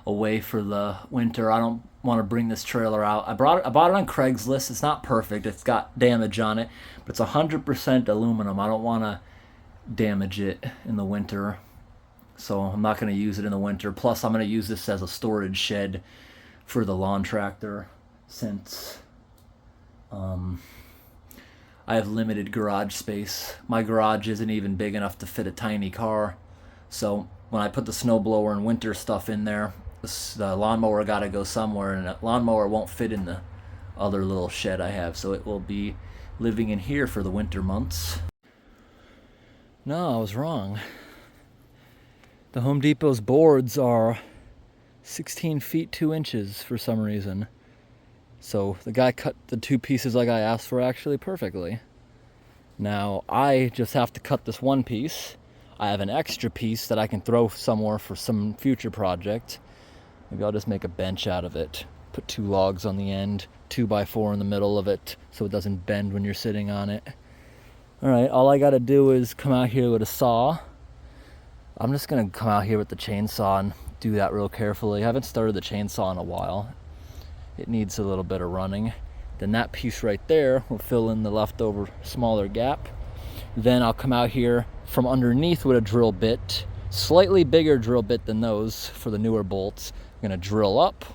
away for the winter. I don't want to bring this trailer out. I bought it on Craigslist. It's not perfect. It's got damage on it, but it's 100% aluminum. I don't want to damage it in the winter, so I'm not going to use it in the winter. Plus, I'm going to use this as a storage shed for the lawn tractor, since I have limited garage space. My garage isn't even big enough to fit a tiny car. So when I put the snowblower and winter stuff in there, the lawnmower got to go somewhere, and that lawnmower won't fit in the other little shed I have. So it will be living in here for the winter months. No, I was wrong. The Home Depot's boards are 16 feet 2 inches for some reason. So the guy cut the two pieces like I asked for actually perfectly. Now I just have to cut this one piece. I have an extra piece that I can throw somewhere for some future project. Maybe I'll just make a bench out of it. Put 2 logs on the end, 2x4 in the middle of it, so it doesn't bend when you're sitting on it. Alright, all I gotta do is come out here with a saw. I'm just gonna come out here with the chainsaw and do that real carefully. I haven't started the chainsaw in a while. It needs a little bit of running. Then that piece right there will fill in the leftover smaller gap. Then I'll come out here from underneath with a drill bit, slightly bigger drill bit than those for the newer bolts. I'm gonna drill up,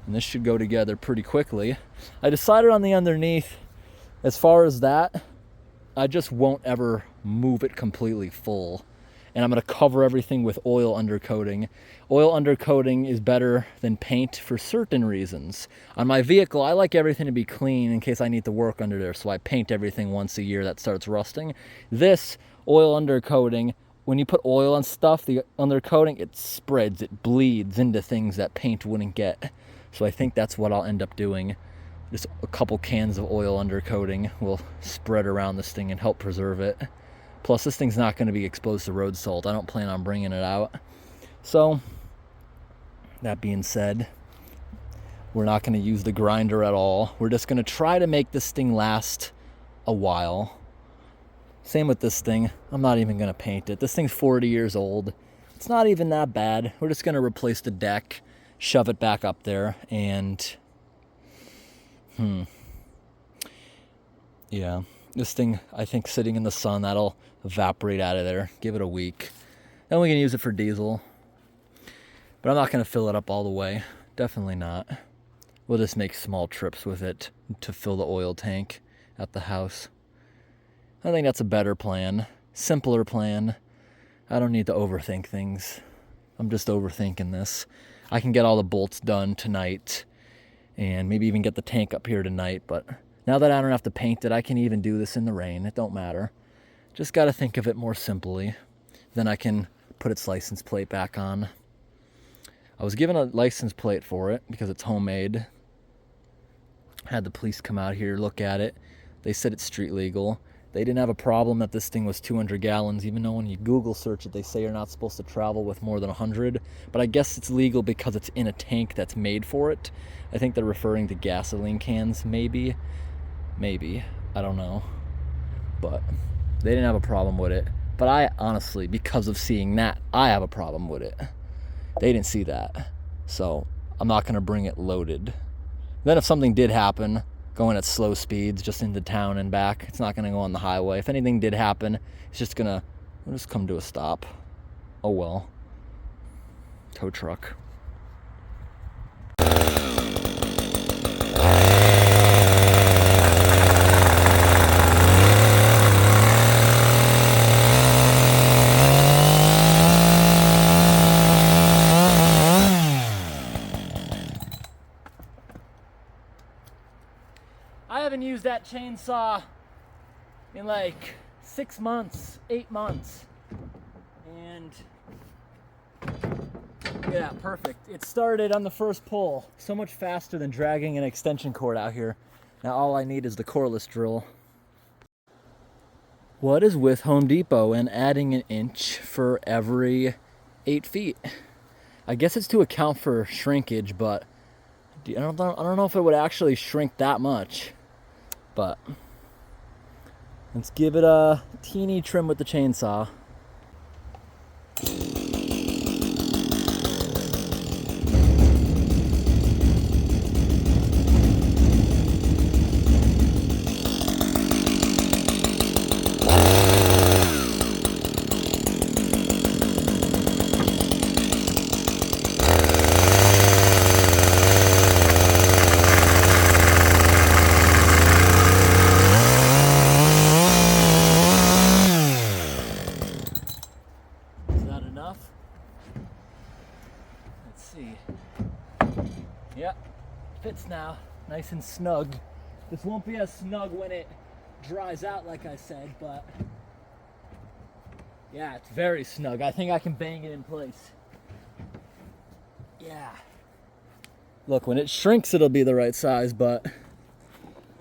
and this should go together pretty quickly. I decided on the underneath, as far as that, I just won't ever move it completely full. And I'm going to cover everything with oil undercoating. Oil undercoating is better than paint for certain reasons. On my vehicle, I like everything to be clean in case I need to work under there, so I paint everything once a year that starts rusting. This oil undercoating, when you put oil on stuff, the undercoating, it spreads, it bleeds into things that paint wouldn't get. So I think that's what I'll end up doing. Just a couple cans of oil undercoating will spread around this thing and help preserve it. Plus, this thing's not going to be exposed to road salt. I don't plan on bringing it out. So, that being said, we're not going to use the grinder at all. We're just going to try to make this thing last a while. Same with this thing. I'm not even going to paint it. This thing's 40 years old. It's not even that bad. We're just going to replace the deck, shove it back up there, and yeah, this thing, I think sitting in the sun, that'll evaporate out of there. Give it a week. Then we can use it for diesel. But I'm not going to fill it up all the way. Definitely not. We'll just make small trips with it to fill the oil tank at the house. I think that's a better plan. Simpler plan. I don't need to overthink things. I'm just overthinking this. I can get all the bolts done tonight and maybe even get the tank up here tonight, but now that I don't have to paint it, I can even do this in the rain. It don't matter. Just got to think of it more simply. Then I can put its license plate back on. I was given a license plate for it because it's homemade. Had the police come out here, look at it. They said it's street legal. They didn't have a problem that this thing was 200 gallons, even though when you Google search it, they say you're not supposed to travel with more than 100. But I guess it's legal because it's in a tank that's made for it. I think they're referring to gasoline cans, maybe. Maybe. I don't know. But they didn't have a problem with it. But I honestly, because of seeing that, I have a problem with it. They didn't see that. So I'm not going to bring it loaded. Then if something did happen, going at slow speeds just into town and back, it's not going to go on the highway. If anything did happen, it's just going to just come to a stop. Oh well. Tow truck. I haven't used that chainsaw in like 6 months, 8 months. And look at that, perfect. It started on the first pull. So much faster than dragging an extension cord out here. Now all I need is the cordless drill. What is with Home Depot and adding an inch for every 8 feet? I guess it's to account for shrinkage, but I don't know if it would actually shrink that much. But let's give it a teeny trim with the chainsaw. Yep, fits now, nice and snug. This won't be as snug when it dries out like I said, but yeah, it's very snug. I think I can bang it in place. Yeah. Look, when it shrinks it'll be the right size, but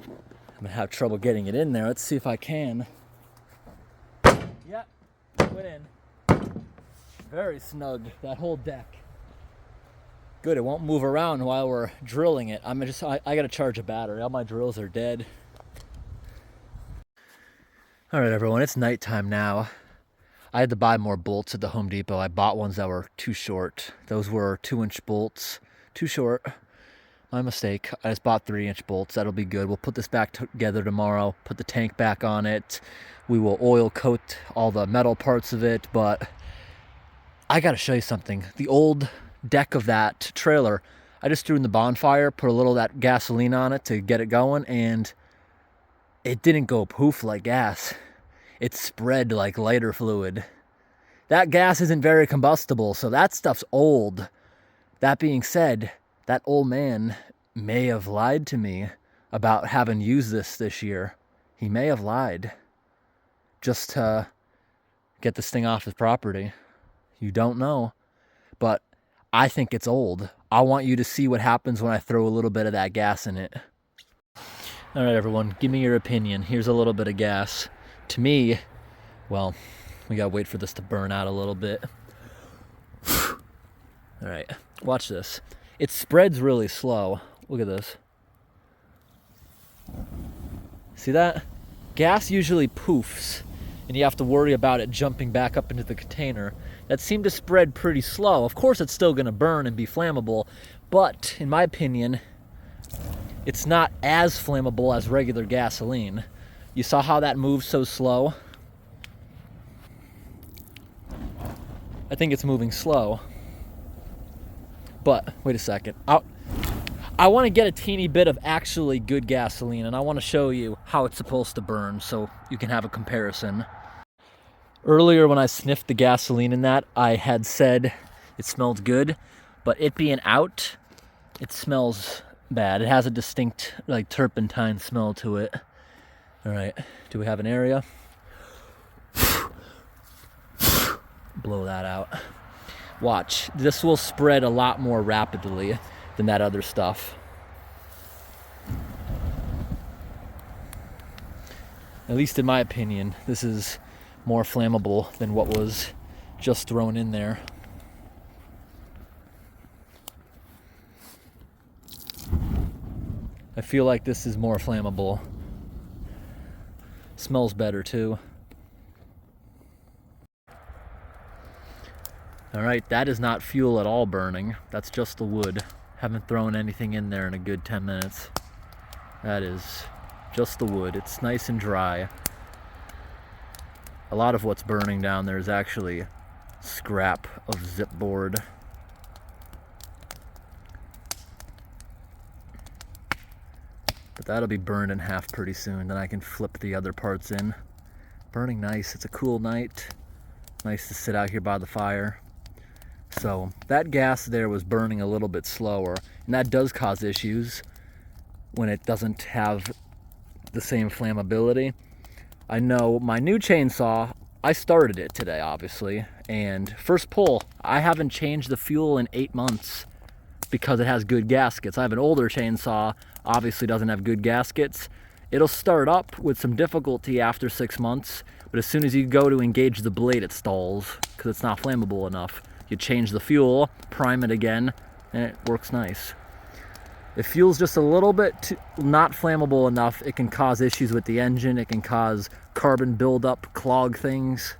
I'm gonna have trouble getting it in there. Let's see if I can. Yep, went in. Very snug, that whole deck. Good, it won't move around while we're drilling it. I gotta charge a battery. All my drills are dead. All right, everyone, it's nighttime now. I had to buy more bolts at the Home Depot. I bought ones that were too short. Those were 2-inch bolts, too short. My mistake. I just bought 3-inch bolts. That'll be good. We'll put this back together tomorrow, put the tank back on it. We will oil coat all the metal parts of it, but I gotta show you something. The old deck of that trailer, I just threw in the bonfire, put a little of that gasoline on it to get it going, and it didn't go poof like gas. It spread like lighter fluid. That gas isn't very combustible, so that stuff's old. That being said, that old man may have lied to me about having used this year. He may have lied just to get this thing off his property. You don't know, but I think it's old. I want you to see what happens when I throw a little bit of that gas in it. All right, everyone, give me your opinion. Here's a little bit of gas. To me, well, we gotta wait for this to burn out a little bit. All right, watch this. It spreads really slow. Look at this. See that? Gas usually poofs, and you have to worry about it jumping back up into the container. That seemed to spread pretty slow. Of course, it's still gonna burn and be flammable, but in my opinion, it's not as flammable as regular gasoline. You saw how that moves so slow? I think it's moving slow. But, wait a second. I want to get a teeny bit of actually good gasoline, and I want to show you how it's supposed to burn so you can have a comparison. Earlier when I sniffed the gasoline in that, I had said it smelled good, but it being out, it smells bad. It has a distinct like turpentine smell to it. All right, do we have an area? Blow that out. Watch, this will spread a lot more rapidly than that other stuff. At least in my opinion, this is more flammable than what was just thrown in there. I feel like this is more flammable. Smells better too. All right, that is not fuel at all burning. That's just the wood. Haven't thrown anything in there in a good 10 minutes. That is just the wood. It's nice and dry. A lot of what's burning down there is actually scrap of zip board. But that'll be burned in half pretty soon. Then I can flip the other parts in. Burning nice. It's a cool night. Nice to sit out here by the fire. So that gas there was burning a little bit slower, and that does cause issues when it doesn't have the same flammability. I know my new chainsaw, I started it today obviously, and first pull, I haven't changed the fuel in 8 months because it has good gaskets. I have an older chainsaw, obviously doesn't have good gaskets. It'll start up with some difficulty after 6 months, but as soon as you go to engage the blade, it stalls because it's not flammable enough. You change the fuel, prime it again, and it works nice. If fuel's just a little bit not flammable enough, it can cause issues with the engine. It can cause carbon buildup, clog things.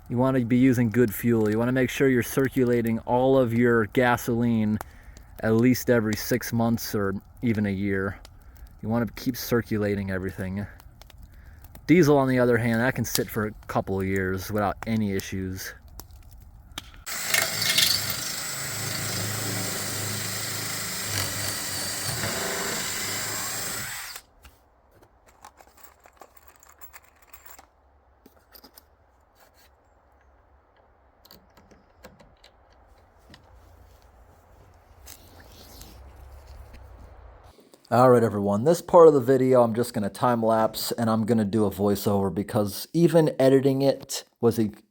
You want to be using good fuel. You want to make sure you're circulating all of your gasoline at least every 6 months or even a year. You want to keep circulating everything. Diesel, on the other hand, that can sit for a couple of years without any issues. Alright everyone, this part of the video I'm just going to time lapse and I'm going to do a voiceover because even editing it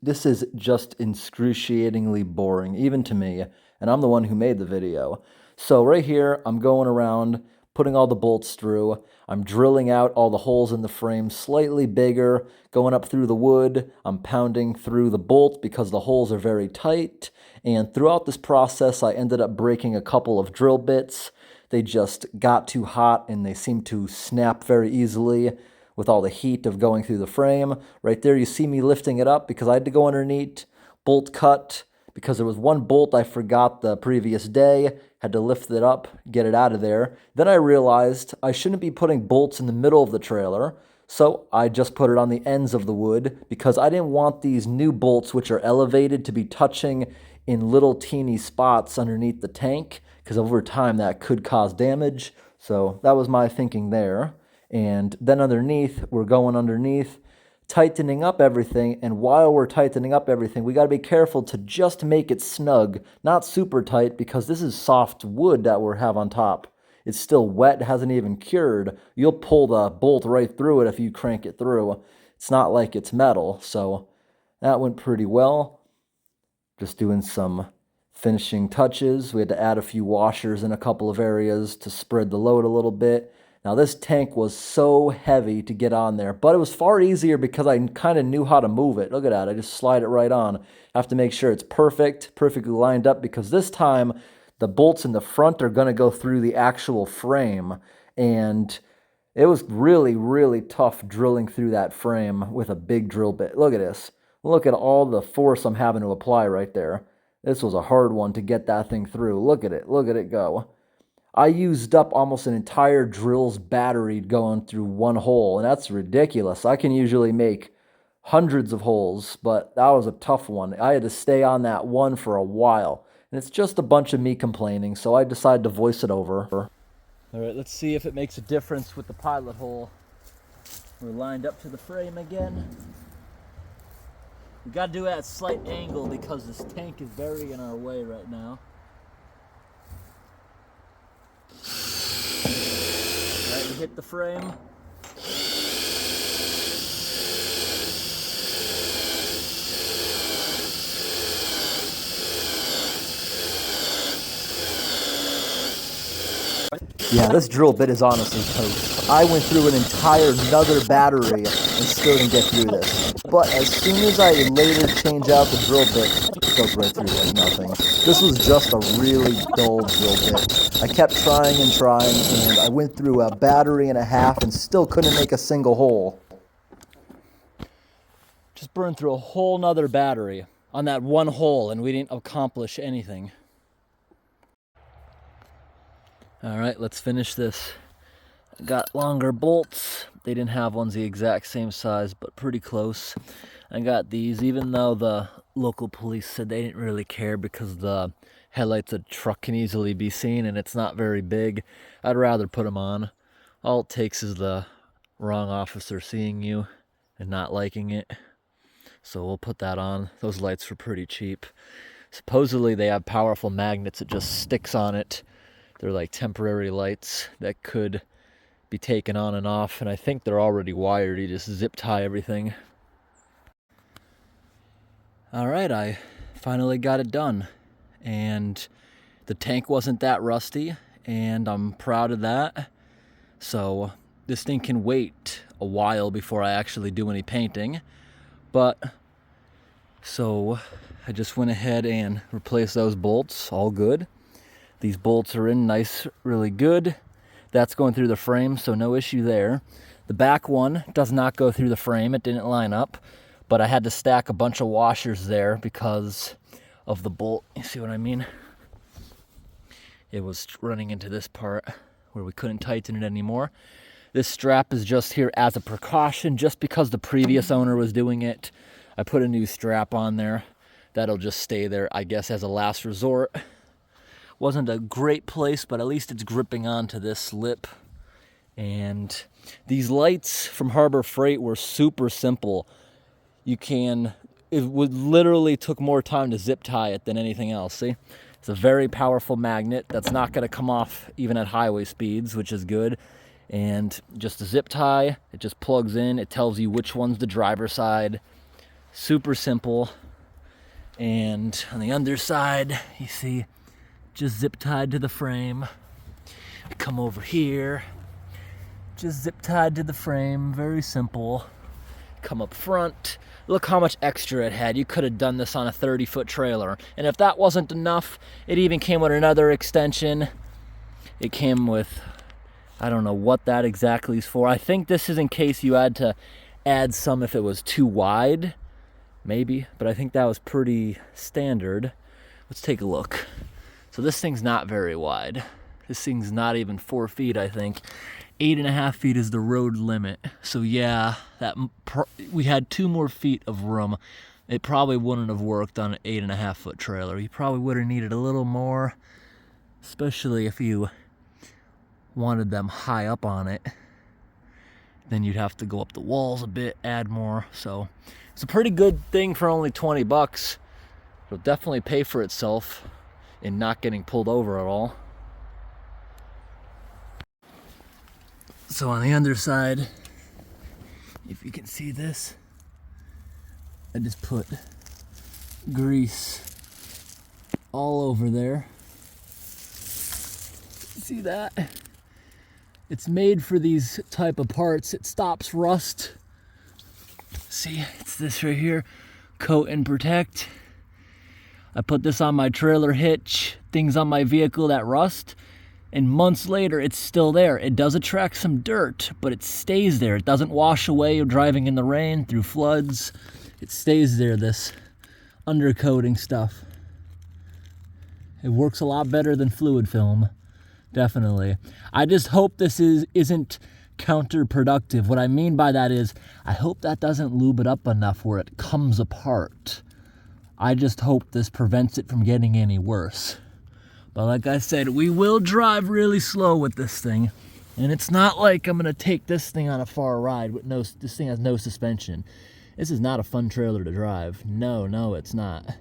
this is just excruciatingly boring, even to me, and I'm the one who made the video. So right here, I'm going around, putting all the bolts through, I'm drilling out all the holes in the frame slightly bigger, going up through the wood, I'm pounding through the bolt because the holes are very tight, and throughout this process I ended up breaking a couple of drill bits. They just got too hot and they seem to snap very easily with all the heat of going through the frame. Right there you see me lifting it up because I had to go underneath, bolt cut, because there was one bolt I forgot the previous day, had to lift it up, get it out of there. Then I realized I shouldn't be putting bolts in the middle of the trailer, so I just put it on the ends of the wood because I didn't want these new bolts, which are elevated, to be touching in little teeny spots underneath the tank, because over time that could cause damage. So that was my thinking there. And then underneath, we're going underneath, tightening up everything, and while we're tightening up everything, we got to be careful to just make it snug, not super tight, because this is soft wood that we have on top. It's still wet, hasn't even cured. You'll pull the bolt right through it if you crank it through. It's not like it's metal, so that went pretty well. Just doing some finishing touches. We had to add a few washers in a couple of areas to spread the load a little bit. Now this tank was so heavy to get on there, but it was far easier because I kind of knew how to move it. Look at that, I just slide it right on. I have to make sure it's perfectly lined up, because this time the bolts in the front are gonna go through the actual frame, and it was really, really tough drilling through that frame with a big drill bit. Look at this. Look at all the force I'm having to apply right there. This was a hard one to get that thing through. Look at it. Look at it go. I used up almost an entire drill's battery going through one hole, and that's ridiculous. I can usually make hundreds of holes, but that was a tough one. I had to stay on that one for a while, and it's just a bunch of me complaining, so I decided to voice it over. All right, let's see if it makes a difference with the pilot hole. We're lined up to the frame again. We gotta do it at a slight angle because this tank is very in our way right now. All right, we hit the frame. Yeah, this drill bit is honestly toast. I went through an entire another battery and still didn't get through this. But as soon as I later change out the drill bit, it goes right through like nothing. This was just a really dull drill bit. I kept trying and trying, and I went through a battery and a half and still couldn't make a single hole. Just burned through a whole nother battery on that one hole, and we didn't accomplish anything. All right, let's finish this. I got longer bolts. They didn't have ones the exact same size, but pretty close. I got these, even though the local police said they didn't really care because the headlights of a truck can easily be seen and it's not very big. I'd rather put them on. All it takes is the wrong officer seeing you and not liking it. So we'll put that on. Those lights were pretty cheap. Supposedly they have powerful magnets. It just sticks on it. They're like temporary lights that could be taken on and off, and I think they're already wired. You just zip tie everything. All right, I finally got it done, and the tank wasn't that rusty, and I'm proud of that. So this thing can wait a while before I actually do any painting, but so I just went ahead and replaced those bolts. All good. These bolts are in nice, really good. That's going through the frame, so no issue there. The back one does not go through the frame. It didn't line up, but I had to stack a bunch of washers there because of the bolt. You see what I mean? It was running into this part where we couldn't tighten it anymore. This strap is just here as a precaution, just because the previous owner was doing it. I put a new strap on there. That'll just stay there, I guess, as a last resort. Wasn't a great place, but at least it's gripping onto this lip. And these lights from Harbor Freight were super simple. It would literally took more time to zip tie it than anything else. See, it's a very powerful magnet that's not going to come off even at highway speeds, which is good. And just a zip tie, it just plugs in. It tells you which one's the driver's side. Super simple. And on the underside, you see, just zip tied to the frame. I come over here, just zip tied to the frame, very simple. Come up front, look how much extra it had. You could have done this on a 30-foot trailer. And if that wasn't enough, it even came with another extension. It came with, I don't know what that exactly is for. I think this is in case you had to add some if it was too wide, maybe, but I think that was pretty standard. Let's take a look. So this thing's not very wide. This thing's not even 4 feet, I think. 8.5 feet is the road limit. So yeah, we had 2 more feet of room. It probably wouldn't have worked on an 8.5 foot trailer. You probably would have needed a little more, especially if you wanted them high up on it. Then you'd have to go up the walls a bit, add more. So it's a pretty good thing for only 20 bucks. It'll definitely pay for itself in not getting pulled over at all. So on the underside, if you can see this, I just put grease all over there. See that? It's made for these type of parts. It stops rust. See, it's this right here, coat and protect. I put this on my trailer hitch, things on my vehicle that rust, and months later it's still there. It does attract some dirt, but it stays there. It doesn't wash away. You're driving in the rain, through floods. It stays there, this undercoating stuff. It works a lot better than fluid film, definitely. I just hope this isn't counterproductive. What I mean by that is, I hope that doesn't lube it up enough where it comes apart. I just hope this prevents it from getting any worse. But like I said, we will drive really slow with this thing. And it's not like I'm gonna take this thing on a far ride with this thing has no suspension. This is not a fun trailer to drive. No, it's not.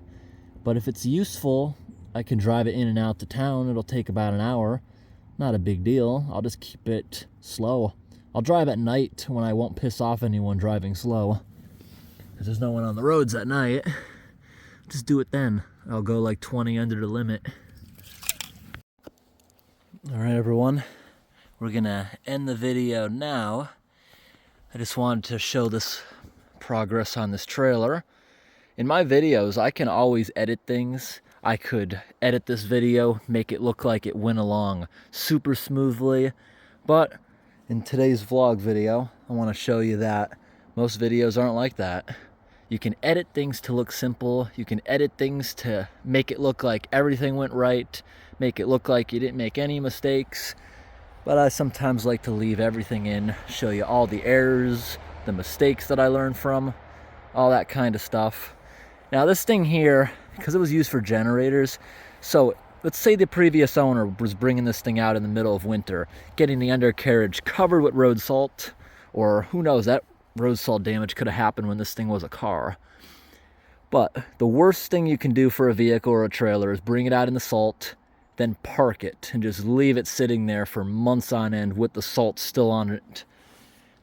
But if it's useful, I can drive it in and out to town. It'll take about an hour. Not a big deal. I'll just keep it slow. I'll drive at night when I won't piss off anyone driving slow. Because there's no one on the roads at night. Just do it then. I'll go like 20 under the limit. All right, everyone. We're gonna end the video now. I just wanted to show this progress on this trailer. In my videos, I can always edit things. I could edit this video, make it look like it went along super smoothly. But in today's vlog video, I want to show you that most videos aren't like that. You can edit things to look simple. You can edit things to make it look like everything went right, make it look like you didn't make any mistakes. But I sometimes like to leave everything in, show you all the errors, the mistakes that I learned from, all that kind of stuff. Now this thing here, because it was used for generators, so let's say the previous owner was bringing this thing out in the middle of winter, getting the undercarriage covered with road salt, or who knows, that road salt damage could have happened when this thing was a car. But the worst thing you can do for a vehicle or a trailer is bring it out in the salt, then park it and just leave it sitting there for months on end with the salt still on it.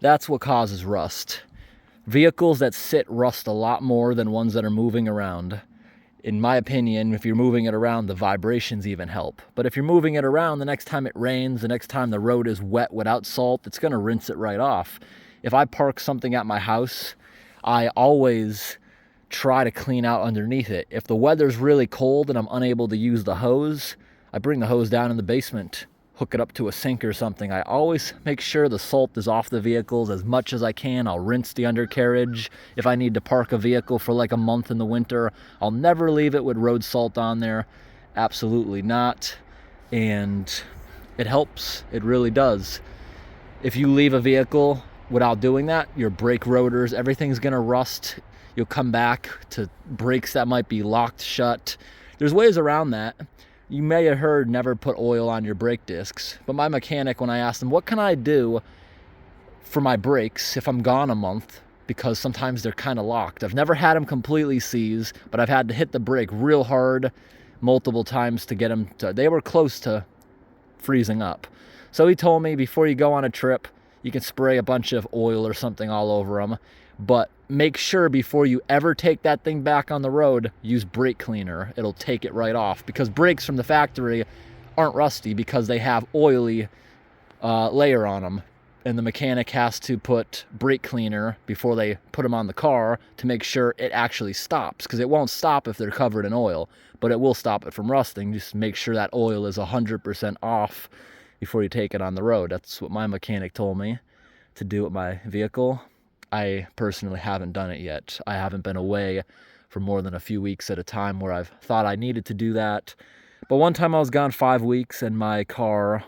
That's what causes rust. Vehicles that sit rust a lot more than ones that are moving around. In my opinion, if you're moving it around, the vibrations even help. But if you're moving it around, the next time it rains, the next time the road is wet without salt, it's gonna rinse it right off. If I park something at my house, I always try to clean out underneath it. If the weather's really cold and I'm unable to use the hose, I bring the hose down in the basement, hook it up to a sink or something. I always make sure the salt is off the vehicles as much as I can. I'll rinse the undercarriage. If I need to park a vehicle for like a month in the winter, I'll never leave it with road salt on there. Absolutely not. And it helps. It really does. If you leave a vehicle without doing that, your brake rotors, everything's gonna rust. You'll come back to brakes that might be locked shut. There's ways around that. You may have heard never put oil on your brake discs, but my mechanic, when I asked him, what can I do for my brakes if I'm gone a month? Because sometimes they're kind of locked. I've never had them completely seize, but I've had to hit the brake real hard multiple times to get them to, they were close to freezing up. So he told me, before you go on a trip, you can spray a bunch of oil or something all over them, but make sure before you ever take that thing back on the road, use brake cleaner. It'll take it right off, because brakes from the factory aren't rusty because they have oily layer on them, and the mechanic has to put brake cleaner before they put them on the car to make sure it actually stops, because it won't stop if they're covered in oil, but it will stop it from rusting. Just make sure that oil is 100% off before you take it on the road. That's what my mechanic told me to do with my vehicle. I personally haven't done it yet. I haven't been away for more than a few weeks at a time where I've thought I needed to do that. But one time I was gone 5 weeks and my car,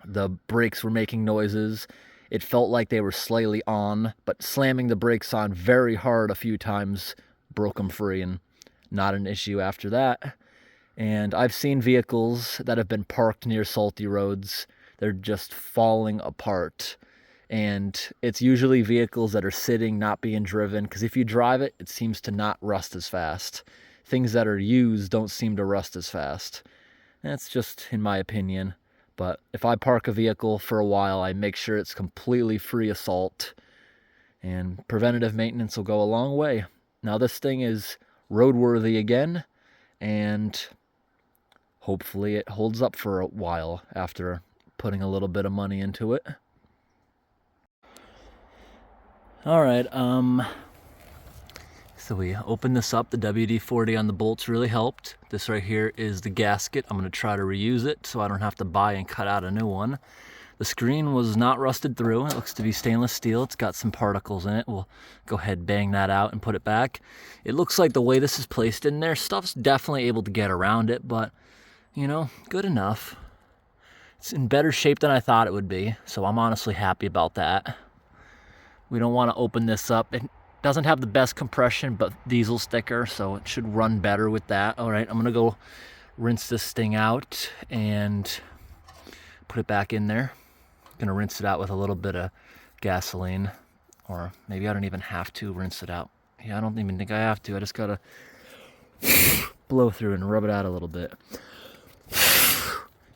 the brakes were making noises. It felt like they were slightly on, but slamming the brakes on very hard a few times broke them free, and not an issue after that. And I've seen vehicles that have been parked near salty roads. They're just falling apart. And it's usually vehicles that are sitting, not being driven, because if you drive it, it seems to not rust as fast. Things that are used don't seem to rust as fast. That's just in my opinion. But if I park a vehicle for a while, I make sure it's completely free of salt, and preventative maintenance will go a long way. Now this thing is roadworthy again, and hopefully it holds up for a while after putting a little bit of money into it. All right, so we opened this up. The WD-40 on the bolts really helped. This right here is the gasket. I'm gonna try to reuse it so I don't have to buy and cut out a new one. The screen was not rusted through. It looks to be stainless steel. It's got some particles in it. We'll go ahead, bang that out and put it back. It looks like the way this is placed in there, stuff's definitely able to get around it, but you know, good enough. It's in better shape than I thought it would be, so I'm honestly happy about that. We don't want to open this up. It doesn't have the best compression, but diesel sticker, so it should run better with that. All right, I'm gonna go rinse this thing out and put it back in there. Gonna rinse it out with a little bit of gasoline, or maybe I don't even have to rinse it out. Yeah, I don't even think I have to. I just gotta blow through and rub it out a little bit.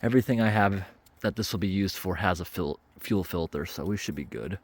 Everything I have that this will be used for has a fuel filter, so we should be good.